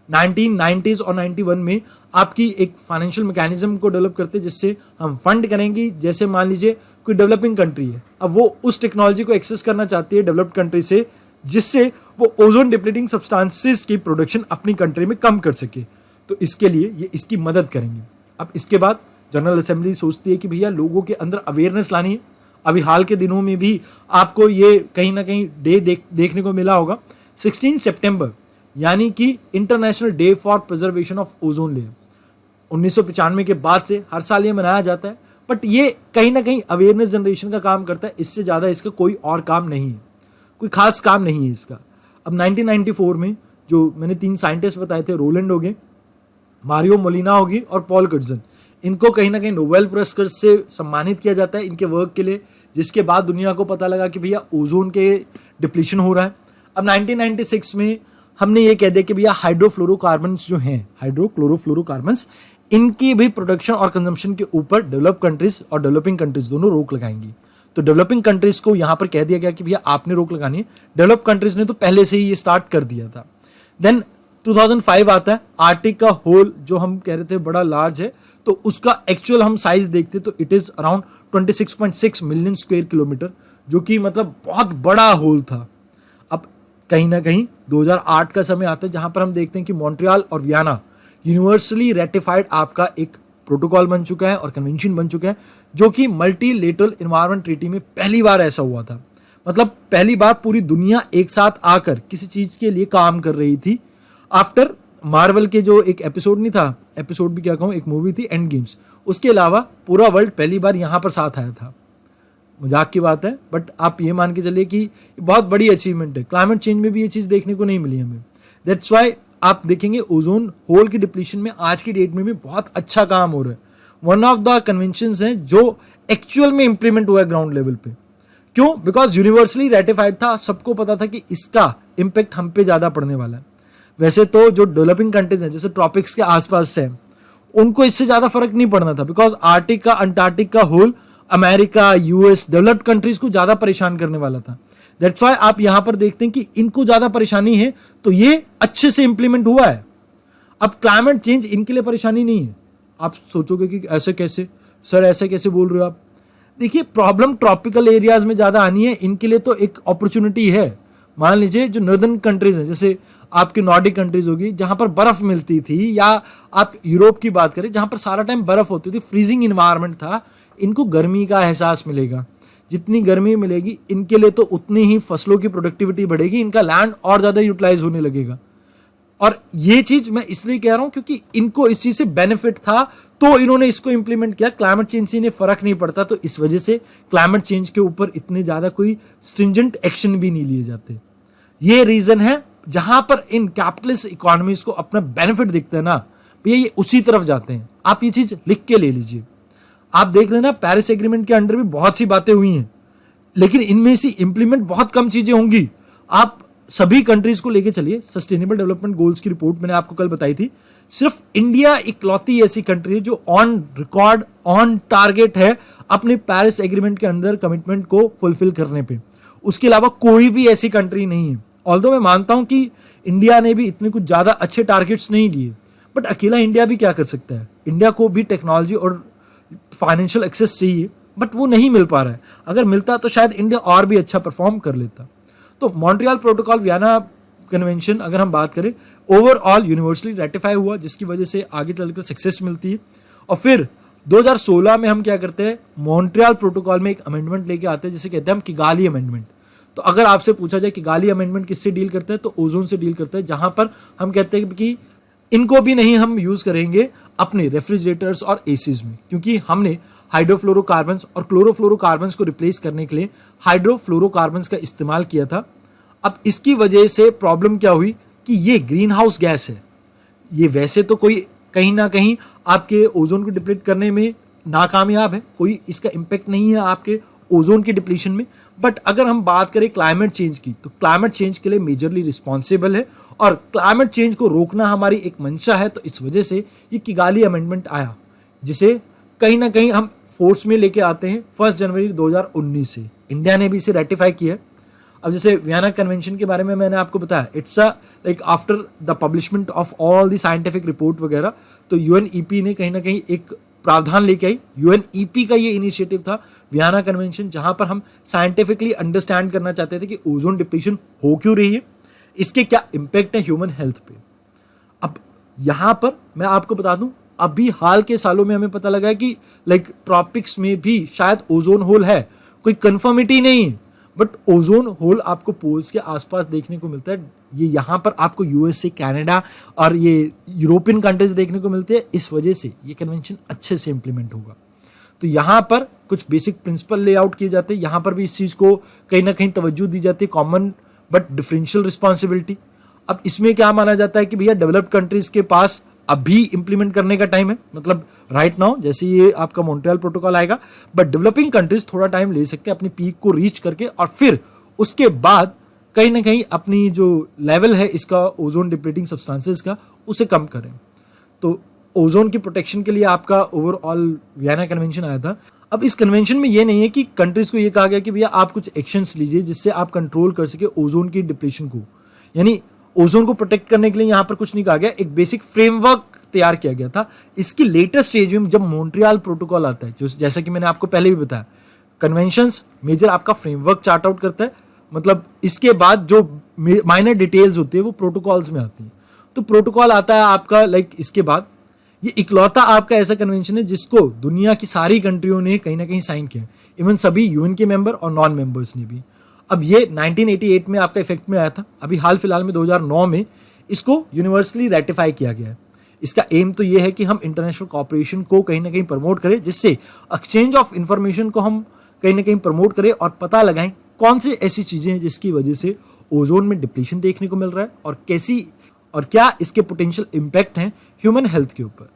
1990s और 91 में आपकी एक फाइनेंशियल मैकेनिज्म को डेवलप करते जिससे हम फंड करेंगे। जैसे मान लीजिए कोई डेवलपिंग कंट्री है, अब वो उस टेक्नोलॉजी को एक्सेस करना चाहती है डेवलप्ड कंट्री से जिससे वो ओजोन डिप्लीटिंग सब्सटेंसेस की प्रोडक्शन अपनी कंट्री में कम कर सके, तो इसके लिए ये इसकी मदद करेंगे। अब इसके बाद जनरल असेंबली सोचती है कि भैया लोगों के अंदर अवेयरनेस लानी है। अभी हाल के दिनों में भी आपको ये कहीं ना कहीं डे देखने को मिला होगा, 16 सितंबर, यानी कि international day for preservation of ozone layer. 1995 के बाद से हर साल ये मनाया जाता है, बट ये कहीं ना कहीं अवेयरनेस जनरेशन का काम करता है, इससे ज़्यादा इसका कोई और काम नहीं है, कोई खास काम नहीं है इसका। अब 1994 में जो मैंने 3 साइंटिस्ट बताए थे, रोलैंड हो गए, मारियो मोलिना होगी और पॉल कर्टजन, इनको कहीं ना कहीं नोबेल पुरस्कार से सम्मानित किया जाता है इनके वर्क के लिए, जिसके बाद दुनिया को पता लगा कि भैया ओजोन के डिप्लीशन हो रहा है। अब 1996 में हमने ये कह दिया कि भैया हाइड्रोफ्लोरोकार्बन्स जो हैं, हाइड्रोक्लोरोफ्लोरोकार्बन्स, इनकी भी प्रोडक्शन और कंजम्पशन के ऊपर डेवलप कंट्रीज और डेवलपिंग कंट्रीज दोनों रोक लगाएंगी। तो डेवलपिंग कंट्रीज को यहाँ पर कह दिया गया कि भैया आपने रोक लगानी है। डेवलप कंट्रीज ने तो पहले से ही ये स्टार्ट कर दिया था। देन 2005 आता है, आर्टिक का होल जो हम कह रहे थे बड़ा लार्ज है, तो उसका एक्चुअल हम साइज देखते तो it is around 26.6 million square kilometre, जो कि मतलब बहुत बड़ा होल था। अब कहीं ना कहीं 2008 का समय आता है जहां पर हम देखते हैं कि मॉन्ट्रियल और वियना यूनिवर्सली रेटिफाइड आपका एक प्रोटोकॉल बन चुका है और कन्वेंशन बन चुका है, जो कि मल्टीलेटरल एनवायरनमेंट ट्रीटी में पहली बार ऐसा हुआ था। मतलब पहली बार पूरी दुनिया एक साथ आकर किसी चीज के लिए काम कर रही थी। आफ्टर मार्वल के जो एक एपिसोड नहीं था, एपिसोड भी क्या कहूँ, एक मूवी थी एंड गेम्स, उसके अलावा पूरा वर्ल्ड पहली बार यहाँ पर साथ आया था। मजाक की बात है, बट आप ये मान के चलिए कि बहुत बड़ी अचीवमेंट है। क्लाइमेट चेंज में भी ये चीज़ देखने को नहीं मिली हमें। दैट्स वाई आप देखेंगे ओजोन होल की डिप्लीशन में आज की डेट में भी बहुत अच्छा काम हो रहा है। वन ऑफ द कन्वेंशंस हैं जो एक्चुअल में इंप्लीमेंट हुआ है ग्राउंड लेवल पे। क्यों? बिकॉज यूनिवर्सली रेटिफाइड था, सबको पता था कि इसका इम्पैक्ट हम पे ज़्यादा पड़ने वाला है। वैसे तो जो डेवलपिंग कंट्रीज हैं जैसे ट्रॉपिक्स के आसपास है, उनको इससे ज़्यादा फर्क नहीं पड़ना था, बिकॉज आर्टिक का अंटार्कटिक का hole America, US, developed countries को ज़्यादा परेशान करने वाला था। दैट्स वाई आप यहां पर देखते हैं कि इनको ज्यादा परेशानी है, तो ये अच्छे से इंप्लीमेंट हुआ है। अब क्लाइमेट चेंज इनके लिए परेशानी नहीं है। आप सोचोगे कि ऐसे कैसे सर, ऐसे कैसे बोल रहे हो आप? देखिए, प्रॉब्लम ट्रॉपिकल एरियाज में ज्यादा आनी है, इनके लिए तो एक अपॉर्चुनिटी है। मान लीजिए जो नॉर्दर्न कंट्रीज हैं, जैसे आपकी नॉर्डिक कंट्रीज होगी जहां पर बर्फ मिलती थी, या आप यूरोप की बात करें जहां पर सारा टाइम बर्फ होती थी, फ्रीजिंग इन्वायरमेंट था, इनको गर्मी का एहसास मिलेगा। जितनी गर्मी मिलेगी इनके लिए तो उतनी ही फसलों की प्रोडक्टिविटी बढ़ेगी, इनका लैंड और ज्यादा यूटिलाइज होने लगेगा। और ये चीज मैं इसलिए कह रहा हूं क्योंकि इनको इस चीज से बेनिफिट था, तो इन्होंने इसको इंप्लीमेंट किया। क्लाइमेट चेंज से इन्हें फर्क नहीं पड़ता, तो इस वजह से क्लाइमेट चेंज के ऊपर इतने ज्यादा कोई स्ट्रिंजेंट एक्शन भी नहीं लिए जाते। ये रीजन है जहां पर इन कैपिटलिस्ट इकोनॉमीज को अपना बेनिफिट दिखता है ना भैया, ये उसी तरफ जाते हैं। आप ये चीज लिख के ले लीजिए। आप देख लेना, पेरिस एग्रीमेंट के अंडर भी बहुत सी बातें हुई हैं, लेकिन इनमें से इंप्लीमेंट बहुत कम चीजें होंगी। आप सभी कंट्रीज को लेके चलिए। सस्टेनेबल डेवलपमेंट गोल्स की रिपोर्ट मैंने आपको कल बताई थी, सिर्फ इंडिया इकलौती ऐसी कंट्री है जो ऑन रिकॉर्ड, ऑन टारगेट है अपने पेरिस एग्रीमेंट के अंदर कमिटमेंट को फुलफिल करने पे। उसके अलावा कोई भी ऐसी कंट्री नहीं है। ऑल्दो मैं मानता हूं कि इंडिया ने भी इतने कुछ ज्यादा अच्छे टारगेट्स नहीं लिए, बट अकेला इंडिया भी क्या कर सकता है? इंडिया को भी टेक्नोलॉजी और फाइनेंशियल एक्सेस चाहिए, बट वो नहीं मिल पा रहा है। अगर मिलता तो शायद इंडिया और भी अच्छा परफॉर्म कर लेता। तो मॉन्ट्रियल प्रोटोकॉल, वियना कन्वेंशन अगर हम बात करें, ओवरऑल यूनिवर्सली रेटिफाई हुआ, जिसकी वजह से आगे चलकर सक्सेस मिलती है। और फिर 2016 में हम क्या करते हैं, मॉन्ट्रियल प्रोटोकॉल में एक अमेंडमेंट लेके आते हैं जिसे कहते हैं हम किगाली अमेंडमेंट। तो अगर आपसे पूछा जाए किगाली अमेंडमेंट किससे डील करता है, तो ओजोन से डील करता है, जहां पर हम कहते हैं कि इनको भी नहीं हम यूज करेंगे अपने रेफ्रिजरेटर्स और एसीज में, क्योंकि हमने हाइड्रोफ्लोरोकार्बन्स और क्लोरोफ्लोरोकार्बन्स को रिप्लेस करने के लिए हाइड्रोफ्लोरोकार्बन्स का इस्तेमाल किया था। अब इसकी वजह से प्रॉब्लम क्या हुई कि ये ग्रीन हाउस गैस है। ये वैसे तो कोई कहीं ना कहीं आपके ओजोन को डिप्लीट करने में नाकामयाब है, कोई इसका इम्पैक्ट नहीं है आपके ओजोन की डिप्लीशन में। बट अगर हम बात करें क्लाइमेट चेंज की, तो क्लाइमेट चेंज के लिए मेजरली रिस्पॉन्सिबल है और क्लाइमेट चेंज को रोकना हमारी एक मंशा है। तो इस वजह से ये किगाली अमेंडमेंट आया, जिसे कहीं ना कहीं हम फोर्स में लेके आते हैं 1 जनवरी 2019 से। इंडिया ने भी इसे रेटिफाई किया है। अब जैसे वियना कन्वेंशन के बारे में मैंने आपको बताया, it's a like after the publishment of all the scientific report वगैरह, तो यूएनईपी ने कहीं ना कहीं एक प्रावधान लेके आई। यूएनईपी का ये इनिशिएटिव था वियना कन्वेंशन, जहां पर हम साइंटिफिकली अंडरस्टैंड करना चाहते थे कि ओजोन डिप्लीशन हो क्यों रही है, इसके क्या इंपैक्ट है ह्यूमन हेल्थ पे। अब यहां पर मैं आपको बता दूं, अभी हाल के सालों में हमें पता लगा है कि लाइक ट्रॉपिक्स में भी शायद ओजोन होल है। कोई कंफर्मिटी नहीं है, बट ओजोन होल आपको पोल्स के आसपास देखने को मिलता है। ये यहाँ पर आपको यूएसए, कनाडा और ये यूरोपियन कंट्रीज देखने को मिलते हैं। इस वजह से ये कन्वेंशन अच्छे से इंप्लीमेंट होगा। तो यहाँ पर कुछ बेसिक प्रिंसिपल लेआउट किए जाते हैं। यहाँ पर भी इस चीज़ को कहीं ना कहीं तवज्जो दी जाती है, कॉमन बट डिफरेंशियल रिस्पॉन्सिबिलिटी। अब इसमें क्या माना जाता है कि भैया डेवलप्ड कंट्रीज के पास अभी इंप्लीमेंट करने का टाइम है, मतलब राइट नाउ, जैसे ये आपका मॉन्ट्रियल प्रोटोकॉल आएगा। बट डेवलपिंग कंट्रीज थोड़ा टाइम ले सकते हैं अपनी पीक को रीच करके, और फिर उसके बाद कहीं ना कहीं अपनी जो लेवल है इसका ओजोन डिप्लीटिंग सब्सटेंसेस का, उसे कम करें। तो ओजोन की प्रोटेक्शन के लिए आपका ओवरऑल वियना कन्वेंशन आया था। अब इस कन्वेंशन में ये नहीं है कि कंट्रीज को ये कहा गया कि भैया आप कुछ एक्शंस लीजिए जिससे आप कंट्रोल कर सके ओजोन की डिप्लीशन को, यानी ओजोन को प्रोटेक्ट करने के लिए यहाँ पर कुछ नहीं कहा गया। एक बेसिक फ्रेमवर्क तैयार किया गया था। इसकी लेटेस्ट स्टेज में जब मॉन्ट्रियल प्रोटोकॉल आता है, जो जैसा कि मैंने आपको पहले भी बताया, कन्वेंशंस मेजर आपका फ्रेमवर्क चार्ट आउट करता है, मतलब इसके बाद जो माइनर डिटेल्स होती है वो प्रोटोकॉल्स में आती है। तो प्रोटोकॉल आता है आपका लाइक इसके बाद। ये इकलौता आपका ऐसा कन्वेंशन है जिसको दुनिया की सारी कंट्रियों ने कहीं ना कहीं साइन किया, इवन सभी यूएन के मेंबर और नॉन मेंबर्स ने भी। अब ये 1988 में आपका इफेक्ट में आया था। अभी हाल फिलहाल में 2009 में इसको यूनिवर्सली रेटिफाई किया गया है। इसका एम तो ये है कि हम इंटरनेशनल कॉपरेशन को कहीं ना कहीं प्रमोट करें, जिससे एक्सचेंज ऑफ इंफॉर्मेशन को हम कहीं ना कहीं प्रमोट करें और पता लगाएं कौन सी ऐसी चीज़ें हैं जिसकी वजह से ओजोन में डिप्लीशन देखने को मिल रहा है और कैसी और क्या इसके पोटेंशियल इम्पैक्ट हैं ह्यूमन हेल्थ के ऊपर।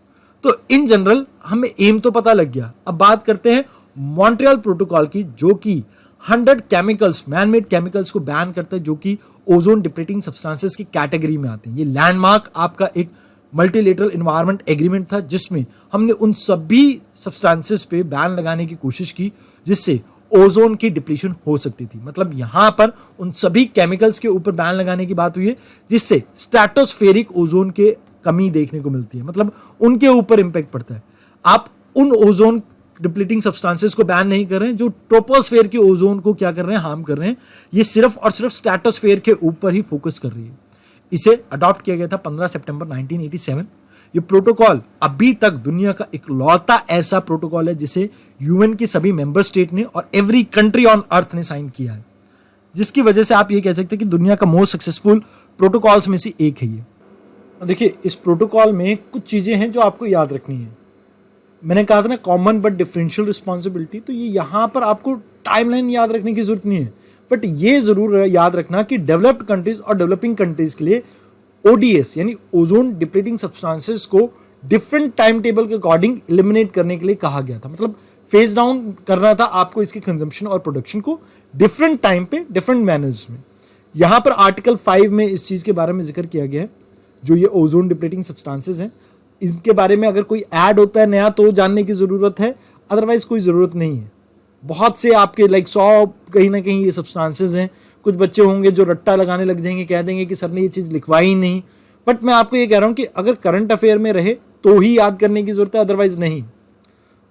तो इन जनरल हमें एम तो पता लग गया। अब बात करते हैं मॉन्ट्रियल प्रोटोकॉल की, जो कि 100 केमिकल्स, मैन मेड केमिकल्स को बैन करता है, जो कि ओजोन डिप्लीटिंग सब्सटेंसेस की कैटेगरी में आते हैं। ये लैंडमार्क आपका एक मल्टीलेटरल एनवायरनमेंट एग्रीमेंट था, जिसमें हमने उन सभी सब्सटेंसेस पे बैन लगाने की कोशिश की जिससे ओजोन की डिप्लीशन हो सकती थी। मतलब यहां पर उन सभी केमिकल्स के ऊपर बैन लगाने की बात हुई है जिससे स्ट्रेटोस्फेरिक ओजोन के कमी देखने को मिलती है, मतलब उनके ऊपर इंपैक्ट पड़ता है। आप उन ओजोन डिप्लीटिंग सब्सटेंसेस को बैन नहीं कर रहे हैं जो ट्रोपोस्फेयर के ओजोन को क्या कर रहे हैं, हार्म कर रहे हैं। ये सिर्फ और सिर्फ स्ट्रेटोस्फेयर के ऊपर ही फोकस कर रही है। इसे अडॉप्ट किया गया था 15 सितंबर 1987। ये प्रोटोकॉल अभी तक दुनिया का इकलौता ऐसा प्रोटोकॉल है जिसे यूएन की सभी मेंबर स्टेट ने और एवरी कंट्री ऑन अर्थ ने साइन किया है, जिसकी वजह से आप ये कह सकते हैं कि दुनिया का मोस्ट सक्सेसफुल प्रोटोकॉल्स में से एक है ये। देखिए, इस प्रोटोकॉल में कुछ चीजें हैं जो आपको याद रखनी है। मैंने कहा था ना कॉमन बट डिफरेंशियल रिस्पॉन्सिबिलिटी, तो ये यहाँ पर आपको टाइमलाइन याद रखने की जरूरत नहीं है, बट ये जरूर याद रखना कि डेवलप्ड कंट्रीज और डेवलपिंग कंट्रीज के लिए ओडीएस यानी ओजोन डिप्लीटिंग सब्सटेंसेस को डिफरेंट टाइम टेबल के अकॉर्डिंग एलिमिनेट करने के लिए कहा गया था। मतलब फेज डाउन करना था आपको इसके कंजम्पशन और प्रोडक्शन को डिफरेंट टाइम पे डिफरेंट मैनर्स में। यहाँ पर आर्टिकल 5 में इस चीज़ के बारे में जिक्र किया गया है। जो ये ओजोन डिप्लीटिंग सब्सटेंसेस हैं, इसके बारे में अगर कोई ऐड होता है नया तो जानने की ज़रूरत है, अदरवाइज कोई ज़रूरत नहीं है। बहुत से आपके 100 कहीं ना कहीं ये सब्सटेंसेस हैं। कुछ बच्चे होंगे जो रट्टा लगाने लग जाएंगे, कह देंगे कि सर ने ये चीज़ लिखवाई ही नहीं। बट मैं आपको ये कह रहा हूँ कि अगर करंट अफेयर में रहे तो ही याद करने की ज़रूरत है, अदरवाइज नहीं।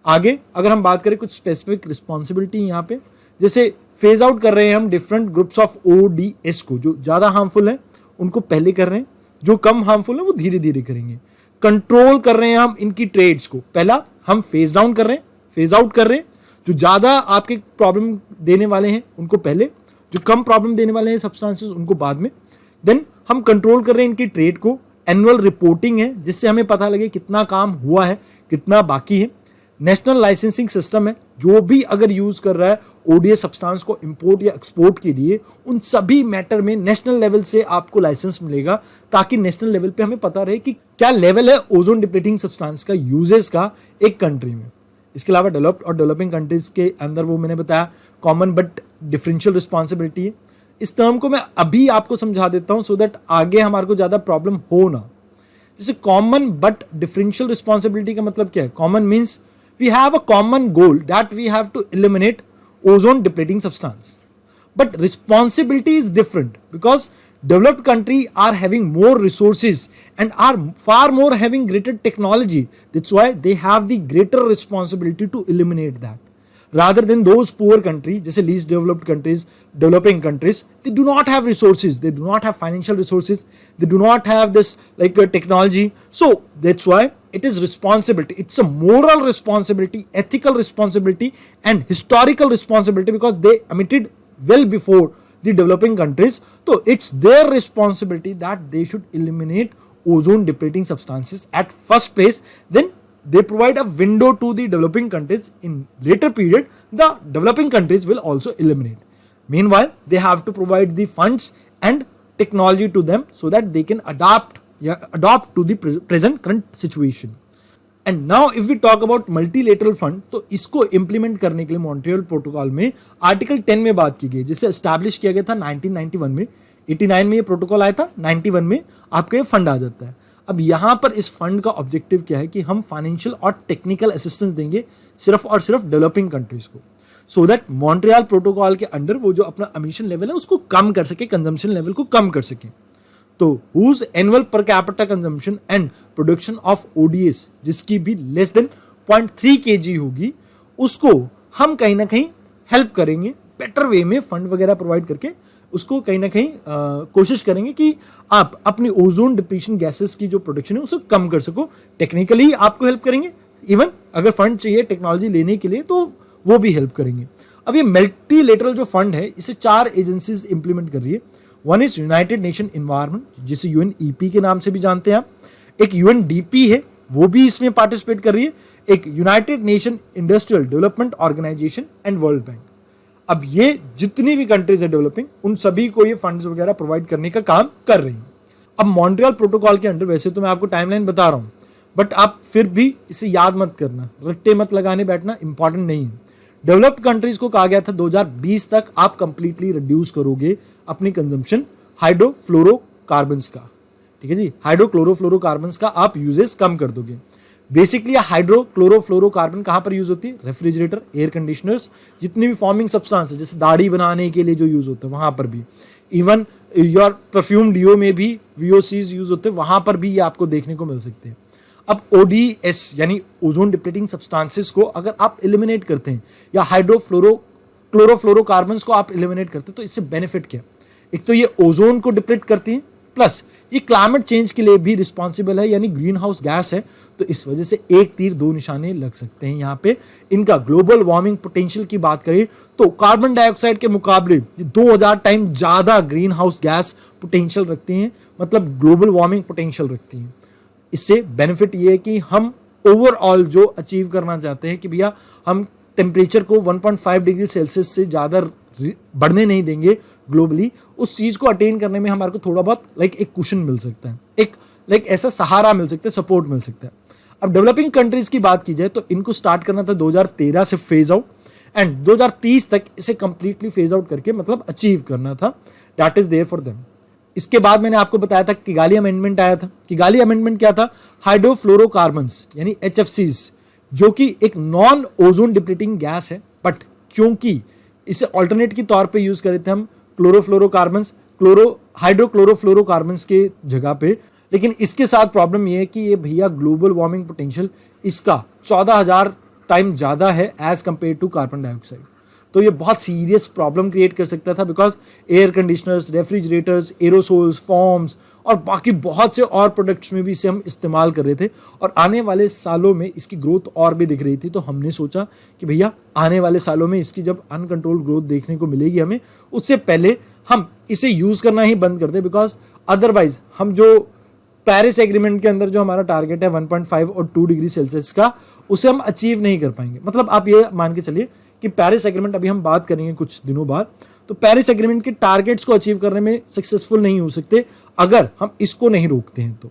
आगे अगर हम बात करें कुछ स्पेसिफिक रिस्पॉन्सिबिलिटी यहाँ पे, जैसे फेज आउट कर रहे हैं हम डिफरेंट ग्रुप्स ऑफ ओडीएस को। जो ज़्यादा हार्मफुल है उनको पहले कर रहे हैं, जो कम हार्मफुल है वो धीरे धीरे करेंगे। कंट्रोल कर रहे हैं हम इनकी ट्रेड्स को, पहला हम फेज डाउन कर रहे हैं, फेज आउट कर रहे हैं। जो ज़्यादा आपके प्रॉब्लम देने वाले हैं उनको पहले, जो कम प्रॉब्लम देने वाले हैं सब्सटेंसेस उनको बाद में। देन हम कंट्रोल कर रहे हैं इनकी ट्रेड को। एनुअल रिपोर्टिंग है जिससे हमें पता लगे कितना काम हुआ है, कितना बाकी है। नेशनल लाइसेंसिंग सिस्टम है, जो भी अगर यूज कर रहा है ओडीएस सब्सटेंस को इंपोर्ट या एक्सपोर्ट के लिए, उन सभी मैटर में नेशनल लेवल से आपको लाइसेंस मिलेगा, ताकि नेशनल लेवल पे हमें पता रहे कि क्या लेवल है ओजोन डिप्लीटिंग सब्सटेंस का यूजेस का एक कंट्री में। इसके अलावा डेवलप्ड और डेवलपिंग कंट्रीज के अंदर वो मैंने बताया कॉमन बट डिफरेंशियल रिस्पॉन्सिबिलिटी है। इस टर्म को मैं अभी आपको समझा देता हूं सो दैट आगे हमारे को ज्यादा प्रॉब्लम हो ना। जैसे कॉमन बट डिफरेंशियल रिस्पॉन्सिबिलिटी का मतलब क्या है? Common means we have a common goal that we have to eliminate ozone depleting substance, but responsibility is different because developed country are having more resources and are far more having greater technology. That's why they have the greater responsibility to eliminate that, rather than those poor countries, जैसे least developed countries, developing countries, they do not have resources, they do not have financial resources, they do not have this technology. So that's why it is responsibility. It's a moral responsibility, ethical responsibility, and historical responsibility because they emitted well before the developing countries. So it's their responsibility that they should eliminate ozone depleting substances at first place. Then they provide a window to the developing countries. In later period, the developing countries will also eliminate. Meanwhile, they have to provide the funds and technology to them so that they can adopt to the present current situation. And now if we talk about multilateral fund, तो इसको implement करने के लिए Montreal protocol में article 10 में बात की गई, जिसे एस्टैब्लिश किया गया था 1991 में। 89 में ये प्रोटोकॉल आया था, 91 में आपका ये फंड आ जाता है। अब यहाँ पर इस फंड का ऑब्जेक्टिव क्या है कि हम फाइनेंशियल और टेक्निकल असिस्टेंस देंगे सिर्फ और सिर्फ डेवलपिंग कंट्रीज को, सो दैट मॉन्ट्रियल प्रोटोकॉल के अंडर वो जो अपना एमिशन लेवल है उसको कम कर सके, कंजम्पशन लेवल को कम कर सके। तो whose annual per capita consumption and production of ODS जिसकी भी लेस देन 0.3 kg होगी, उसको हम कहीं ना कहीं हेल्प करेंगे बेटर वे में, फंड वगैरह प्रोवाइड करके उसको कहीं ना कहीं कोशिश करेंगे कि आप अपनी ओजोन डिप्लीशन गैसेस की जो प्रोडक्शन है उसको कम कर सको। टेक्निकली आपको हेल्प करेंगे, इवन अगर फंड चाहिए टेक्नोलॉजी लेने के लिए तो वो भी हेल्प करेंगे। अब ये मल्टीलेटरल जो फंड है इसे 4 एजेंसीज इंप्लीमेंट कर रही है। One is United nation environment, जिसे यूएनईपी के नाम से भी जानते हैं आप। एक यूएनडीपी है, वो भी इसमें पार्टिसिपेट कर रही है। एक United Nation Industrial Development Organisation and World Bank. अब ये जितनी भी कंट्रीज है डेवलपिंग, उन सभी को ये फंड्स वगैरह प्रोवाइड करने का काम कर रही हैं। अब मॉन्ट्रियल प्रोटोकॉल के अंडर, वैसे तो मैं आपको टाइमलाइन बता रहा हूँ, बट आप फिर भी इसे याद मत करना, रट्टे मत लगाने बैठना, इंपॉर्टेंट नहीं है। डेवलप्ड कंट्रीज को कहा गया था 2020 तक आप कंप्लीटली रिड्यूस करोगे अपनी कंजम्पशन हाइड्रोफ्लोरोकार्बन्स का, ठीक है जी, हाइड्रोक्लोरोफ्लोरोकार्बन्स का आप यूजेस कम कर दोगे। बेसिकली हाइड्रो क्लोरोफ्लोरोकार्बन कहाँ पर यूज होती है? रेफ्रिजरेटर, एयर कंडीशनर्स, जितनी भी फॉर्मिंग सब्सटेंस है, जैसे दाढ़ी बनाने के लिए जो यूज होते हैं वहां पर भी, इवन योर परफ्यूम डीओ में भी VOCs यूज होते हैं, वहां पर भी ये आपको देखने को मिल सकते हैं। अब ODS यानी ओजोन डिप्लीटिंग सब्सटेंसेस को अगर आप एलिमिनेट करते हैं या क्लोरोफ्लोरोकार्बन्स को आप एलिमिनेट करते हैं तो इससे बेनिफिट क्या? एक तो ये ओजोन को डिप्लीट करती है, प्लस ये क्लाइमेट चेंज के लिए भी रिस्पॉन्सिबल है, यानी ग्रीन हाउस गैस है। तो इस वजह से एक तीर दो निशाने लग सकते हैं यहाँ पे। इनका ग्लोबल वार्मिंग पोटेंशियल की बात करें तो कार्बन डाइऑक्साइड के मुकाबले 2000 टाइम ज्यादा ग्रीन हाउस गैस पोटेंशियल रखती हैं, मतलब ग्लोबल वार्मिंग पोटेंशियल रखती हैं। इससे बेनिफिट ये है कि हम ओवरऑल जो अचीव करना चाहते हैं कि भैया हम टेम्परेचर को 1.5 डिग्री सेल्सियस से ज़्यादा बढ़ने नहीं देंगे ग्लोबली, उस चीज़ को अटेन करने में हमारे को थोड़ा बहुत एक कुशन मिल सकता है, एक ऐसा सहारा मिल सकता है, सपोर्ट मिल सकता है। अब डेवलपिंग कंट्रीज की बात की जाए तो इनको स्टार्ट करना था 2013 से फेज आउट, एंड 2030 तक इसे कंप्लीटली फेज आउट करके मतलब अचीव करना था। That is there for them. इसके बाद मैंने आपको बताया था किगाली अमेंडमेंट आया था। किगाली अमेंडमेंट क्या था? हाइड्रोफ्लोरोकार्बन्स यानी HFCs, जो कि एक नॉन ओजोन डिप्लीटिंग गैस है, बट क्योंकि इसे ऑल्टरनेट के तौर पे यूज करे थे हम क्लोरोफ्लोरोकार्बन्स, हाइड्रोक्लोरोफ्लोरोकार्बन्स के जगह पे, लेकिन इसके साथ प्रॉब्लम ये है कि ये भैया ग्लोबल वार्मिंग पोटेंशियल इसका 14,000 टाइम ज़्यादा है as compare to carbon dioxide. तो ये बहुत सीरियस प्रॉब्लम क्रिएट कर सकता था, because air conditioners, refrigerators, aerosols, foams और बाकी बहुत से और प्रोडक्ट्स में भी इसे हम इस्तेमाल कर रहे थे, और आने वाले सालों में इसकी ग्रोथ और भी दिख रही थी। तो हमने सोचा कि भैया आने वाले सालों में इसकी जब अनकंट्रोल्ड ग्रोथ देखने को मिलेगी हमें, उससे पहले हम इसे यूज़ करना ही बंद कर दें, बिकॉज अदरवाइज हम जो पेरिस एग्रीमेंट के अंदर जो हमारा टारगेट है 1.5 और 2 डिग्री सेल्सियस का, उसे हम अचीव नहीं कर पाएंगे। मतलब आप ये मान के चलिए कि पेरिस एग्रीमेंट, अभी हम बात करेंगे कुछ दिनों बाद, तो पेरिस एग्रीमेंट के टारगेट्स को अचीव करने में सक्सेसफुल नहीं हो सकते अगर हम इसको नहीं रोकते हैं। तो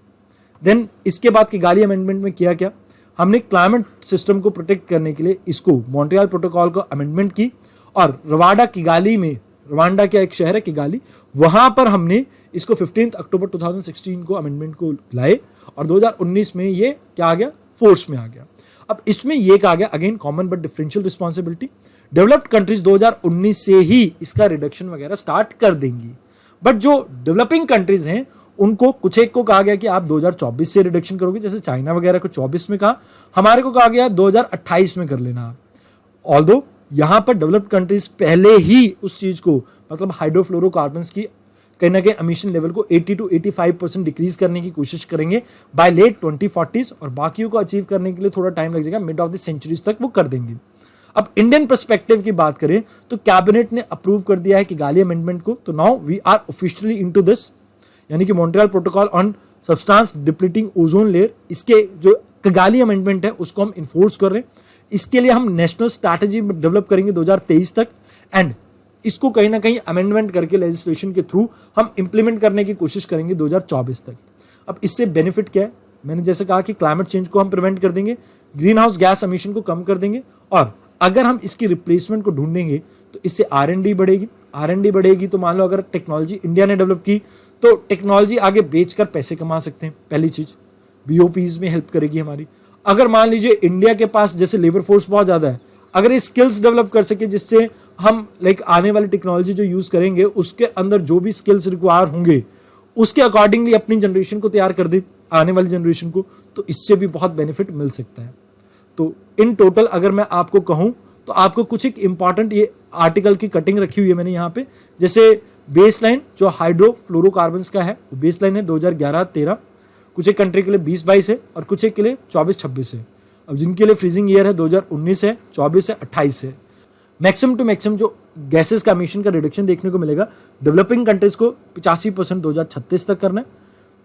देन इसके बाद किगाली अमेंडमेंट में किया क्या? हमने क्लाइमेट सिस्टम को प्रोटेक्ट करने के लिए इसको मॉन्ट्रियल प्रोटोकॉल को अमेंडमेंट की, और रवांडा किगाली में, रवांडा क्या एक शहर है किगाली, वहां पर हमने इसको 15 अक्टूबर 2016 को अमेंडमेंट को लाए, और 2019 में ये क्या आ गया? फोर्स में आ गया। अब इसमें ये कहा गया, again common but differential responsibility, developed countries 2019 से ही इसका रिडक्शन वगैरह स्टार्ट कर देंगी, बट जो डेवलपिंग कंट्रीज हैं उनको कुछ एक को कहा गया कि आप 2024 से रिडक्शन करोगे, जैसे चाइना वगैरह को 24 में कहा, हमारे को कहा गया 2028 में कर लेना आप। ऑल्दो यहां पर डेवलप्ड कंट्रीज पहले ही उस चीज को, मतलब हाइड्रोफ्लोरोकार्बन्स की कहीं ना कहीं एमिशन लेवल को 80 to 85% डिक्रीज करने की कोशिश करेंगे बाय लेट 2040s, और बाकियों को अचीव करने के लिए थोड़ा टाइम लग जाएगा, मिड ऑफ द सेंचुरीज तक वो कर देंगे। अब इंडियन पर्सपेक्टिव की बात करें तो कैबिनेट ने अप्रूव कर दिया है किगाली अमेंडमेंट को, तो now we are officially into this, यानी कि Montreal protocol on substance depleting ozone layer, इसके जो किगाली अमेंडमेंट है उसको हम इन्फोर्स कर रहे हैं। इसके लिए हम नेशनल स्ट्रैटेजी डेवलप करेंगे 2023 तक, एंड इसको कहीं ना कहीं अमेंडमेंट करके लेजिस्लेशन के थ्रू हम इंप्लीमेंट करने की कोशिश करेंगे 2024 तक। अब इससे बेनिफिट क्या है? मैंने जैसे कहा कि क्लाइमेट चेंज को हम प्रिवेंट कर देंगे, ग्रीन हाउस गैस एमिशन को कम कर देंगे, और अगर हम इसकी रिप्लेसमेंट को ढूंढेंगे तो इससे R&D बढ़ेगी। R&D बढ़ेगी तो मान लो अगर टेक्नोलॉजी इंडिया ने डेवलप की तो टेक्नोलॉजी आगे बेचकर पैसे कमा सकते हैं, पहली चीज BOPs में हेल्प करेगी हमारी। अगर मान लीजिए इंडिया के पास जैसे लेबर फोर्स बहुत ज़्यादा है, अगर ये स्किल्स डेवलप कर सके जिससे हम आने वाली टेक्नोलॉजी जो यूज़ करेंगे उसके अंदर जो भी स्किल्स रिक्वायर होंगे उसके अकॉर्डिंगली अपनी जनरेशन को तैयार कर दे, आने वाली जनरेशन को, तो इससे भी बहुत बेनिफिट मिल सकता है। तो इन टोटल अगर मैं आपको कहूँ तो आपको कुछ एक इंपॉर्टेंट ये आर्टिकल की कटिंग रखी हुई है मैंने यहाँ पे, जैसे बेसलाइन जो हाइड्रोफ्लोरोकार्बन्स का है वो बेसलाइन है 2011-13, कुछ एक कंट्री के लिए 20-22 है और कुछ एक के लिए 24-26 है। अब जिनके लिए फ्रीजिंग ईयर है 2019 है, 24 है, 28 है। मैक्सिमम टू मैक्सिमम जो गैसेस का एमिशन का रिडक्शन देखने को मिलेगा, डेवलपिंग कंट्रीज को 85% 2036 तक करना है,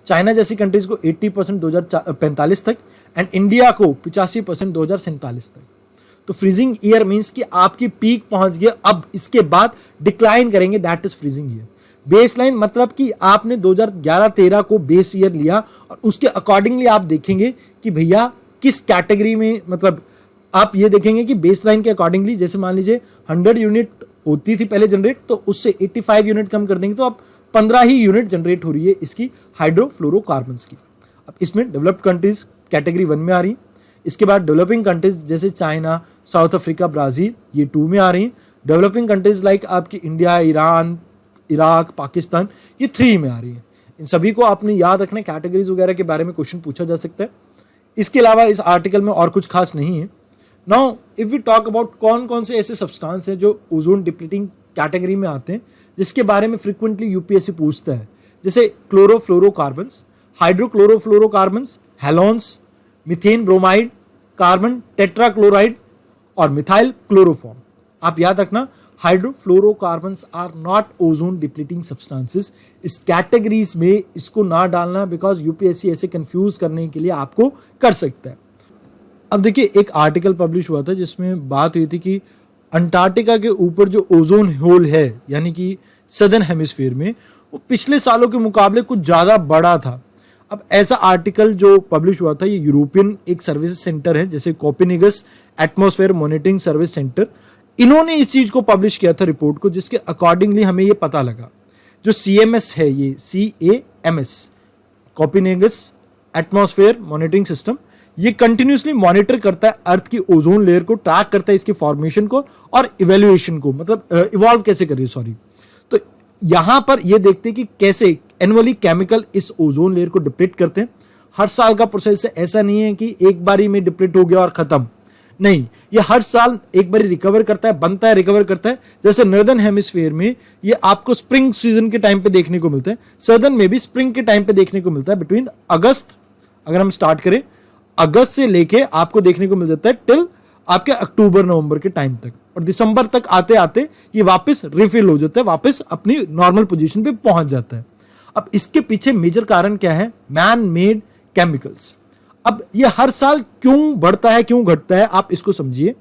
चाइना जैसी कंट्रीज को 80% 2045 तक, एंड इंडिया को 85% 2047 तक। तो फ्रीजिंग ईयर मीन्स कि आपकी पीक पहुंच गया, अब इसके बाद डिक्लाइन करेंगे, that is freezing year. Baseline मतलब कि आपने 2011-13 को बेस ईयर लिया और उसके अकॉर्डिंगली आप देखेंगे कि भैया किस कैटेगरी में, मतलब आप ये देखेंगे कि बेसलाइन के अकॉर्डिंगली, जैसे मान लीजिए 100 यूनिट होती थी पहले जनरेट, तो उससे 85 यूनिट कम कर देंगे तो अब 15 ही यूनिट जनरेट हो रही है इसकी हाइड्रोफ्लोरोकार्बन्स की। अब इसमें डेवलप्ड कंट्रीज कैटेगरी 1 में आ रही है, इसके बाद डेवलपिंग कंट्रीज जैसे चाइना, साउथ अफ्रीका, ब्राज़ील, ये 2 में आ रही हैं। डेवलपिंग कंट्रीज लाइक आपकी इंडिया, ईरान, इराक, पाकिस्तान, ये 3 में आ रही हैं। इन सभी को आपने याद रखना है, कैटेगरीज वगैरह के बारे में क्वेश्चन पूछा जा सकता है। इसके अलावा इस आर्टिकल में और कुछ खास नहीं है। Now if we talk about कौन कौन से ऐसे सब्सटेंस हैं जो ओजोन डिप्लीटिंग कैटेगरी में आते हैं, जिसके बारे में फ्रिक्वेंटली यूपीएससी पूछता है, जैसे chlorofluorocarbons, hydrochlorofluorocarbons, halons, methane bromide, carbon tetrachloride और मिथाइल क्लोरोफॉर्म। आप याद रखना, hydrofluorocarbons are not ozone depleting substances. इस कैटेगरीज में इसको ना डालना, बिकॉज यूपीएससी ऐसे कंफ्यूज करने के लिए आपको कर सकता है। अब देखिए, एक आर्टिकल पब्लिश हुआ था जिसमें बात हुई थी कि अंटार्कटिका के ऊपर जो ओजोन होल है, यानी कि सदर्न हेमिस्फीयर में, वो पिछले सालों के मुकाबले कुछ ज़्यादा बड़ा था। अब ऐसा आर्टिकल जो पब्लिश हुआ था, ये यूरोपियन एक सर्विस सेंटर है, जैसे कोपेनिगस एटमॉस्फेयर मॉनिटरिंग सर्विस सेंटर, इन्होंने इस चीज़ को पब्लिश किया था रिपोर्ट को, जिसके अकॉर्डिंगली हमें ये पता लगा जो CMS है, ये CAMS कोपेनिगस एटमॉस्फेयर मॉनिटरिंग सिस्टम, ये कंटिन्यूसली मॉनिटर करता है अर्थ की ओजोन लेयर को, ट्रैक करता है इसके फॉर्मेशन को और इवेल्युएशन को, मतलब इवॉल्व कैसे कर रही है, सॉरी। तो यहां पर ये देखते हैं कि कैसे एनुअली केमिकल इस ओजोन लेयर को डिप्लीट करते हैं। हर साल का प्रोसेस है, ऐसा नहीं है कि एक बारी में डिप्लीट हो गया और खत्म, नहीं, ये हर साल एक बारी रिकवर करता है, बनता है, रिकवर करता है। जैसे नॉर्दर्न हेमिस्फीयर में ये आपको स्प्रिंग सीजन के टाइम पे देखने को मिलता है, सदर्न में भी स्प्रिंग के टाइम पे देखने को मिलता है। बिटवीन अगस्त, अगर हम स्टार्ट करें, अगस्त से लेके आपको देखने को मिल जाता है टिल आपके अक्टूबर नवंबर के टाइम तक, और दिसंबर तक आते आते ये वापस रिफिल हो जाता है, वापस अपनी नॉर्मल पोजीशन पे पहुंच जाता है। अब इसके पीछे मेजर कारण क्या है? Man made chemicals. अब ये हर साल क्यों बढ़ता है, क्यों घटता है, आप इसको समझिए।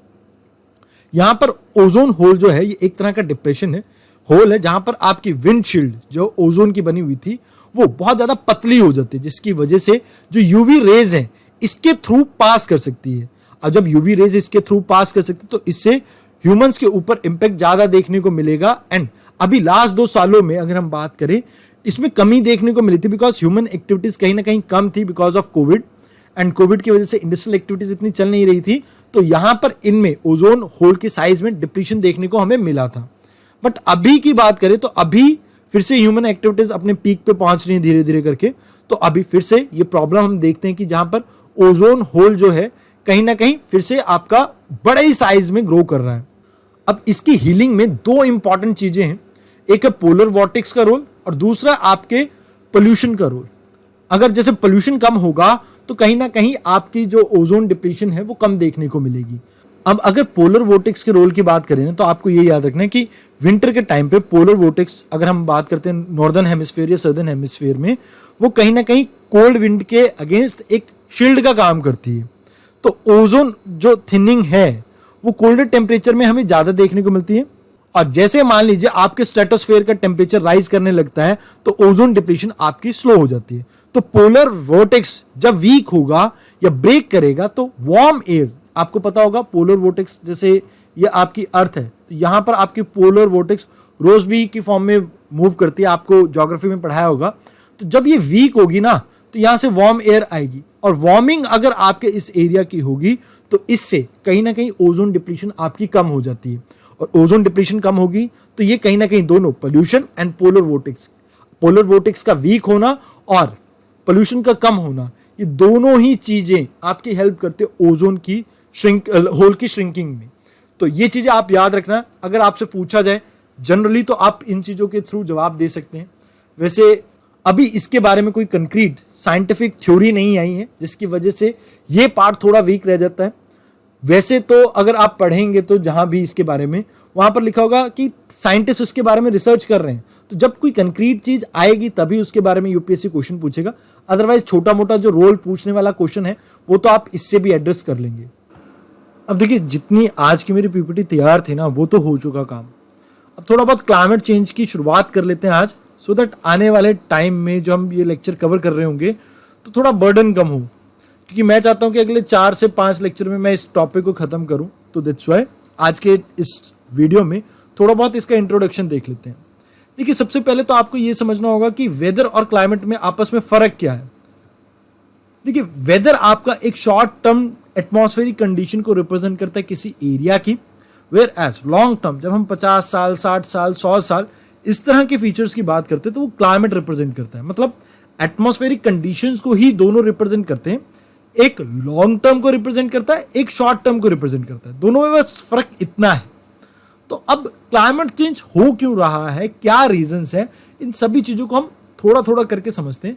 यहां पर ओजोन होल जो है, ये एक तरह का डिप्रेशन है, होल है, जहां पर आपकी विंडशील्ड जो ओजोन की बनी हुई थी वो बहुत ज्यादा पतली हो जाती है, जिसकी वजह से जो यूवी रेज है इसके थ्रू पास कर सकती है। अब जब यूवी रेज इसके थ्रू पास कर सकती है तो इससे ह्यूमंस के ऊपर इंपैक्ट ज्यादा देखने को मिलेगा। एंड अभी लास्ट 2 सालों में अगर हम बात करें, इसमें कमी देखने को मिली थी, बिकॉज ह्यूमन एक्टिविटीज कहीं ना कहीं कम थी because of Covid, and Covid की वजह से इंडस्ट्रियल एक्टिविटीज इतनी चल नहीं रही थी, तो यहां पर इनमें ओजोन होल के साइज में डिप्लीशन देखने को हमें मिला था। बट अभी की बात करें तो अभी फिर से ह्यूमन एक्टिविटीज अपने पीक पे पहुंच रही है धीरे धीरे करके, तो अभी फिर से ये प्रॉब्लम हम देखते हैं कि जहां पर ओजोन होल जो है कहीं ना कहीं फिर से आपका बड़े ही साइज में ग्रो कर रहा है। अब इसकी हीलिंग में 2 इंपॉर्टेंट चीजें हैं, एक है पोलर वॉर्टेक्स का रोल और दूसरा आपके पोल्यूशन का रोल। अगर जैसे पोल्यूशन कम होगा तो कहीं ना कहीं आपकी जो ओजोन डिप्लीशन है वो कम देखने को मिलेगी। अब अगर पोलर वोर्टेक्स के रोल की बात करें तो आपको ये याद रखना है कि विंटर के टाइम पे पोलर वोर्टेक्स, अगर हम बात करते हैं नॉर्दर्न हेमिस्फीयर या सदर्न हेमिस्फीयर में, वो कहीं ना कहीं कोल्ड विंड के अगेंस्ट एक शील्ड का काम करती है। तो ओजोन जो थिनिंग है वो कोल्डर टेम्परेचर में हमें ज्यादा देखने को मिलती है, और जैसे मान लीजिए आपके स्ट्रेटोस्फेयर का टेम्परेचर राइज करने लगता है तो ओजोन डिप्लीशन आपकी स्लो हो जाती है। तो पोलर वोर्टेक्स जब वीक होगा या ब्रेक करेगा तो वार्म एयर, आपको पता होगा पोलर वोर्टेक्स जैसे ये आपकी अर्थ है, तो यहां पर आपकी पोलर वोर्टेक्स रोजबी की फॉर्म में मूव करती है, आपको ज्योग्राफी में पढ़ाया होगा। तो जब ये वीक होगी ना तो यहां से वार्म एयर आएगी, और वार्मिंग अगर आपके इस एरिया की होगी तो इससे कहीं ना कहीं ओजोन डिप्लीशन आपकी कम हो जाती है, और ओजोन डिप्लीशन कम होगी तो ये कहीं ना कहीं दोनों पोल्यूशन एंड पोलर वोर्टेक्स का वीक होना और पोल्यूशन का कम होना, ये दोनों ही चीजें आपकी हेल्प करते हैं ओजोन की होल की श्रिंकिंग में। तो ये चीजें आप याद रखना, अगर आपसे पूछा जाए जनरली तो आप इन चीजों के थ्रू जवाब दे सकते हैं। वैसे अभी इसके बारे में कोई कंक्रीट साइंटिफिक थ्योरी नहीं आई है, जिसकी वजह से ये पार्ट थोड़ा वीक रह जाता है। वैसे तो अगर आप पढ़ेंगे तो जहां भी इसके बारे में, वहां पर लिखा होगा कि साइंटिस्ट उसके बारे में रिसर्च कर रहे हैं, तो जब कोई कंक्रीट चीज आएगी तभी उसके बारे में यूपीएससी क्वेश्चन पूछेगा। अदरवाइज छोटा मोटा जो रोल पूछने वाला क्वेश्चन है वो तो आप इससे भी एड्रेस कर लेंगे। अब देखिए, जितनी आज की मेरी पीपीटी तैयार थी ना वो तो हो चुका काम। अब थोड़ा बहुत क्लाइमेट चेंज की शुरुआत कर लेते हैं आज, सो दैट आने वाले टाइम में जो हम ये लेक्चर कवर कर रहे होंगे तो थोड़ा बर्डन कम हो, क्योंकि मैं चाहता हूं कि अगले 4 से 5 लेक्चर में मैं इस टॉपिक को खत्म करूं। तो दैट्स व्हाई आज के इस वीडियो में थोड़ा बहुत इसका इंट्रोडक्शन देख लेते हैं। देखिए, सबसे पहले तो आपको ये समझना होगा कि वेदर और क्लाइमेट में आपस में फर्क क्या है। देखिए, वेदर आपका एक शॉर्ट टर्म एटमॉस्फेरिक कंडीशन को रिप्रेजेंट करता है किसी एरिया की, वेयर एज लॉन्ग टर्म जब हम 50 साल, 60 साल, 100 साल इस तरह के फीचर्स की बात करते हैं तो वो क्लाइमेट रिप्रेजेंट करता है। मतलब एटमॉस्फेरिक कंडीशंस को ही दोनों रिप्रेजेंट करते हैं, एक लॉन्ग टर्म को रिप्रेजेंट करता है, एक शॉर्ट टर्म को रिप्रेजेंट करता है, दोनों में बस फर्क इतना है। तो अब क्लाइमेट चेंज हो क्यों रहा है, क्या रीजंस है, इन सभी चीजों को हम थोड़ा थोड़ा करके समझते हैं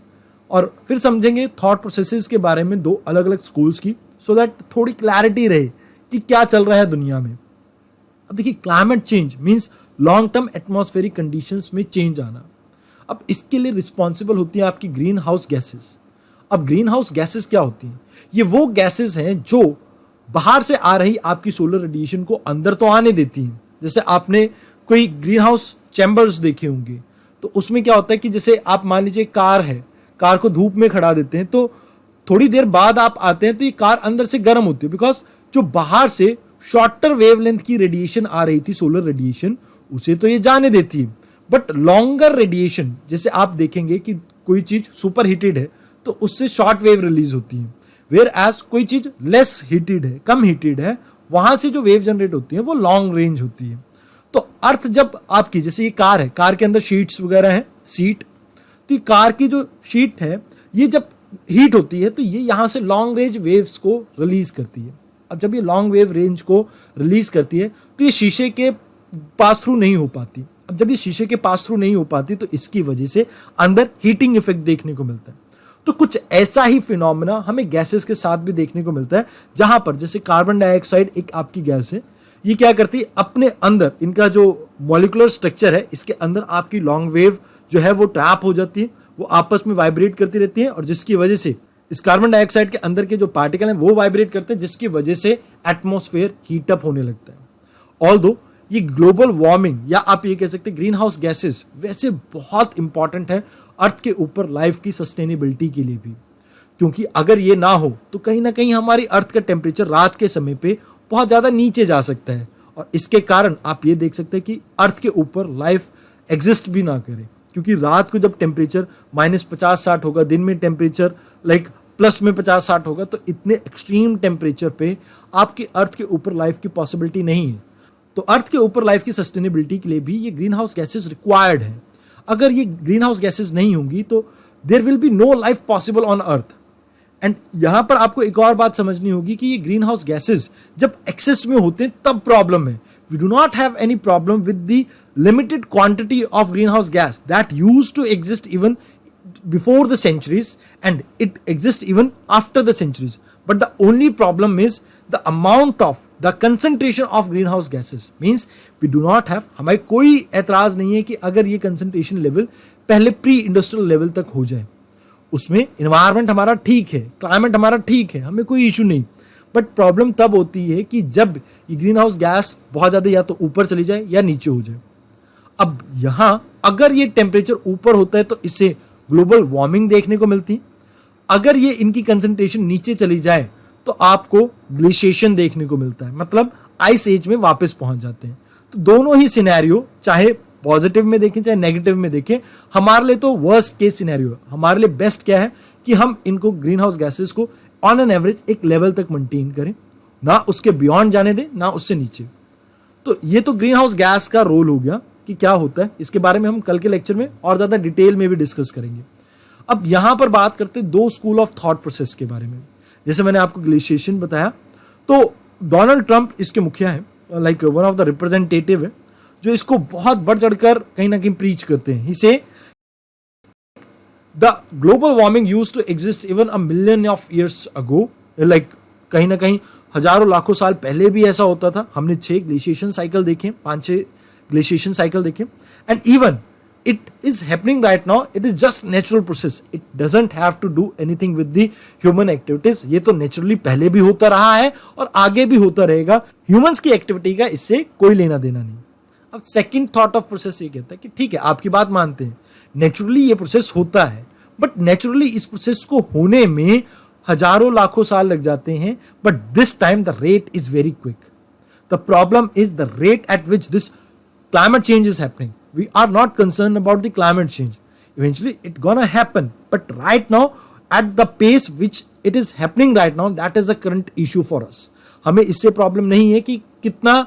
और फिर समझेंगे थॉट प्रोसेसेस के बारे में दो अलग अलग स्कूल्स की, सो दैट थोड़ी क्लैरिटी रहे कि क्या चल रहा है दुनिया में। अब देखिए, climate change means long term atmospheric conditions में चेंज आना। अब इसके लिए रिस्पॉन्सिबल होती है आपकी ग्रीन हाउस गैसेस। अब ग्रीन हाउस गैसेस क्या होती हैं? ये वो गैसेस हैं जो बाहर से आ रही आपकी सोलर रेडिएशन को अंदर तो आने देती हैं। जैसे आपने कोई ग्रीन हाउस चैम्बर्स देखे होंगे, तो उसमें क्या होता है कि जैसे आप मान लीजिए कार है, कार को धूप में खड़ा देते हैं, तो थोड़ी देर बाद आप आते हैं तो ये कार अंदर से गर्म होती है, बिकॉज जो बाहर से शॉर्टर वेवलेंथ की रेडिएशन आ रही थी, सोलर रेडिएशन, उसे तो ये जाने देती है। बट लॉन्गर रेडिएशन, जैसे आप देखेंगे कि कोई चीज सुपर हीटेड है तो उससे शॉर्ट वेव रिलीज होती है, वेयर एज कोई चीज लेस हीटेड है, कम हीटेड है, वहां से जो वेव जनरेट होती है वो लॉन्ग रेंज होती है। तो अर्थ जब आपकी, जैसे ये कार है, कार के अंदर शीट्स वगैरह हैं, सीट, तो ये कार की जो शीट है ये जब हीट होती है तो ये यहाँ से लॉन्ग रेंज वेव्स को रिलीज करती है। अब जब ये लॉन्ग वेव रेंज को रिलीज करती है तो ये शीशे के पास थ्रू नहीं हो पाती। अब जब ये शीशे के पास थ्रू नहीं हो पाती तो इसकी वजह से अंदर हीटिंग इफेक्ट देखने को मिलता है। तो कुछ ऐसा ही फिनोमेना हमें गैसेस के साथ भी देखने को मिलता है, जहां पर जैसे कार्बन डाइऑक्साइड एक आपकी गैस है, ये क्या करती है अपने अंदर, इनका जो मॉलिक्यूलर स्ट्रक्चर है इसके अंदर आपकी लॉन्ग वेव जो है वो ट्रैप हो जाती है, वो आपस में वाइब्रेट करती रहती है और जिसकी वजह से इस कार्बन डाइऑक्साइड के अंदर के जो पार्टिकल हैं वो वाइब्रेट करते हैं, जिसकी वजह से एटमॉस्फेयर हीट अप होने लगता है। ऑल्दो ये ग्लोबल वार्मिंग या आप ये कह सकते हैं ग्रीन हाउस गैसेस वैसे बहुत इंपॉर्टेंट है अर्थ के ऊपर लाइफ की सस्टेनेबिलिटी के लिए भी, क्योंकि अगर ये ना हो तो कहीं ना कहीं हमारी अर्थ का टेम्परेचर रात के समय पे बहुत ज़्यादा नीचे जा सकता है और इसके कारण आप ये देख सकते हैं कि अर्थ के ऊपर लाइफ एग्जिस्ट भी ना करे, क्योंकि रात को जब टेम्परेचर -50-60 होगा, दिन में टेम्परेचर प्लस में 50-60 होगा, तो इतने एक्सट्रीम टेम्परेचर पे आपकी अर्थ के ऊपर लाइफ की पॉसिबिलिटी नहीं है। तो अर्थ के ऊपर लाइफ की सस्टेनेबिलिटी के लिए भी ये ग्रीन हाउस गैसेस रिक्वायर्ड है। अगर ये ग्रीन हाउस गैसेस नहीं होंगी तो there will be no life possible on earth. And यहां पर आपको एक और बात समझनी होगी कि ये ग्रीन हाउस गैसेस जब एक्सेस में होते हैं तब प्रॉब्लम है। We do not have any problem with the limited quantity of green house gas that used to exist even before the centuries and it exists even after the centuries, but the only problem is the amount of the concentration of greenhouse gases means we do not have, हमें कोई एतराज नहीं है कि अगर ये concentration level पहले pre industrial level तक हो जाए, उसमें इन्वायरमेंट हमारा ठीक है, क्लाइमेट हमारा ठीक है, हमें कोई इशू नहीं। बट प्रॉब्लम तब होती है कि जब ये ग्रीन हाउस गैस बहुत ज़्यादा या तो ऊपर चली जाए या नीचे हो जाए। अब यहाँ अगर ये टेम्परेचर ऊपर होता है तो इससे ग्लोबल वार्मिंग देखने को मिलती, अगर ये इनकी कंसंट्रेशन नीचे चली जाए तो आपको ग्लेशिएशन देखने को मिलता है, मतलब आइस एज में वापस पहुंच जाते हैं। तो दोनों ही सिनेरियो, चाहे पॉजिटिव में देखें चाहे नेगेटिव में देखें, हमारे लिए तो वर्स्ट केस सिनेरियो है। हमारे लिए बेस्ट क्या है कि हम इनको ग्रीन हाउस गैसेस को ऑन एन एवरेज एक लेवल तक मेंटेन करें, ना उसके बियॉन्ड जाने दें ना उससे नीचे। तो ये तो ग्रीन हाउस गैस का रोल हो गया कि क्या होता है, इसके बारे में हम कल के लेक्चर में और ज़्यादा डिटेल में भी डिस्कस करेंगे। अब यहाँ पर बात करते हैं दो स्कूल ऑफ थॉट प्रोसेस के बारे में। जैसे मैंने आपको ग्लेशिएशन बताया, तो डोनाल्ड ट्रंप इसके मुखिया हैं, like one of the representative है, जो इसको बहुत बढ़ चढ़कर कहीं ना कहीं प्रीच करते हैं। ही से the global warming used to exist even a million of years ago, like कहीं ना कहीं हजारों लाखों साल पहले भी ऐसा होता था। हमने 6 ग्लेशिएशन साइकिल देखे, 5-6 ग्लेशिएशन साइकिल देखे, and even it is happening right now. It is just natural process. It doesn't have to do anything with the human activities. ये तो नेचुरली पहले भी होता रहा है और आगे भी होता रहेगा। ह्यूमंस की एक्टिविटी का इससे कोई लेना देना नहीं। अब सेकंड थॉट ऑफ प्रोसेस ये कहता है कि ठीक है, आपकी बात मानते हैं, नेचुरली ये प्रोसेस होता है, बट नेचुरली इस प्रोसेस को होने में हजारों लाखों साल लग जाते हैं, but this time the rate is very quick. The problem is the rate at which this climate change is happening. We are not concerned about the climate change. Eventually it gonna happen, but right now at the pace which it is happening right now, that is a current issue for us. हमें इससे problem नहीं है कि कितना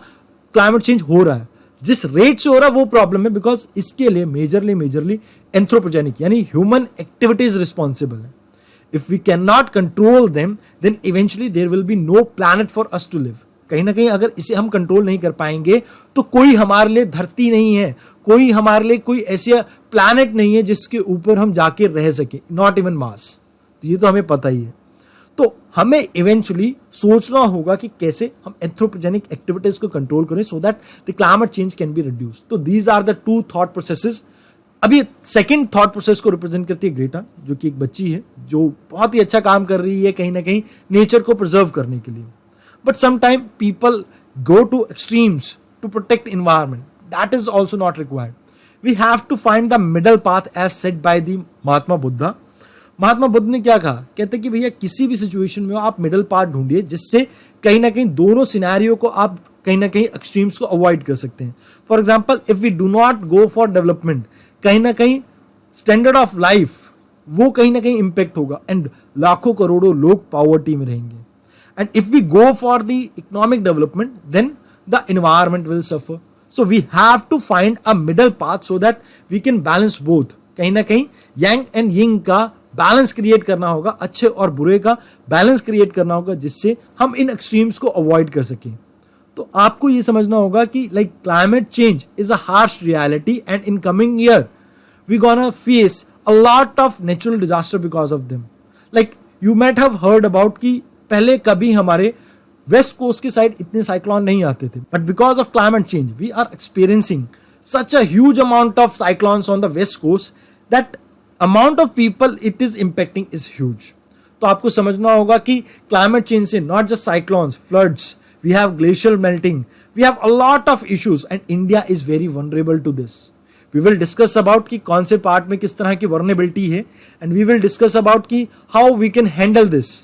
climate change हो रहा है, जिस रेट से हो रहा है वो प्रॉब्लम है, बिकॉज इसके लिए मेजरली एंथ्रोपोजेनिक यानी ह्यूमन एक्टिविटीज रिस्पॉन्सिबल है. If we can not control them then eventually there will be no planet for us to live. कहीं ना कहीं अगर इसे हम कंट्रोल नहीं कर पाएंगे तो कोई हमारे लिए धरती नहीं है, कोई हमारे लिए कोई ऐसा प्लैनेट नहीं है जिसके ऊपर हम जाके रह सके, नॉट इवन मार्स. तो ये तो हमें पता ही है. तो हमें इवेंचुअली सोचना होगा कि कैसे हम एंथ्रोपोजेनिक एक्टिविटीज को कंट्रोल करें so that the climate change can be reduce. तो these are the two thought processes. अभी सेकंड थॉट प्रोसेस को रिप्रेजेंट करती है ग्रेटा, जो कि एक बच्ची है जो बहुत ही अच्छा काम कर रही है कहीं ना कहीं नेचर को प्रिजर्व करने के लिए. But sometime people go to extremes to protect environment. That is also not required. We have to find the middle path as set by the Mahatma Buddha. Mahatma Buddh ने क्या कहा, कहते कि भैया किसी भी सिचुएशन में आप मिडल पाथ ढूंढिए जिससे कहीं ना कहीं दोनों सिनेरियो को आप कहीं ना कहीं एक्सट्रीम्स को अवॉइड कर सकते हैं. For example, if we do not go for development, कहीं ना कहीं स्टैंडर्ड ऑफ लाइफ वो कहीं ना कहीं इंपैक्ट होगा एंड लाखों करोड़ों लोग पॉवर्टी में रहेंगे. And if we go for the economic development then the environment will suffer. So we have to find a middle path so that we can balance both. कहीं ना कहीं यांग एंड यिंग का balance create करना होगा, अच्छे और बुरे का बैलेंस क्रिएट करना होगा जिससे हम इन एक्सट्रीम्स को अवॉइड कर सकें. तो आपको ये समझना होगा कि like climate change is a harsh reality and in coming year we gonna face a lot of natural disaster because of them. Like you might have heard about कि पहले कभी हमारे वेस्ट कोस्ट की साइड इतने cyclone नहीं आते थे, but because of climate change we are experiencing such a huge amount of cyclones on the west coast that amount of people it is impacting is huge. तो आपको समझना होगा कि climate change से not just cyclones, floods, we have glacial melting, we have a lot of issues and India is very vulnerable to this. We will discuss about कि कौन से part में किस तरह की vulnerability है and we will discuss about कि how we can handle this.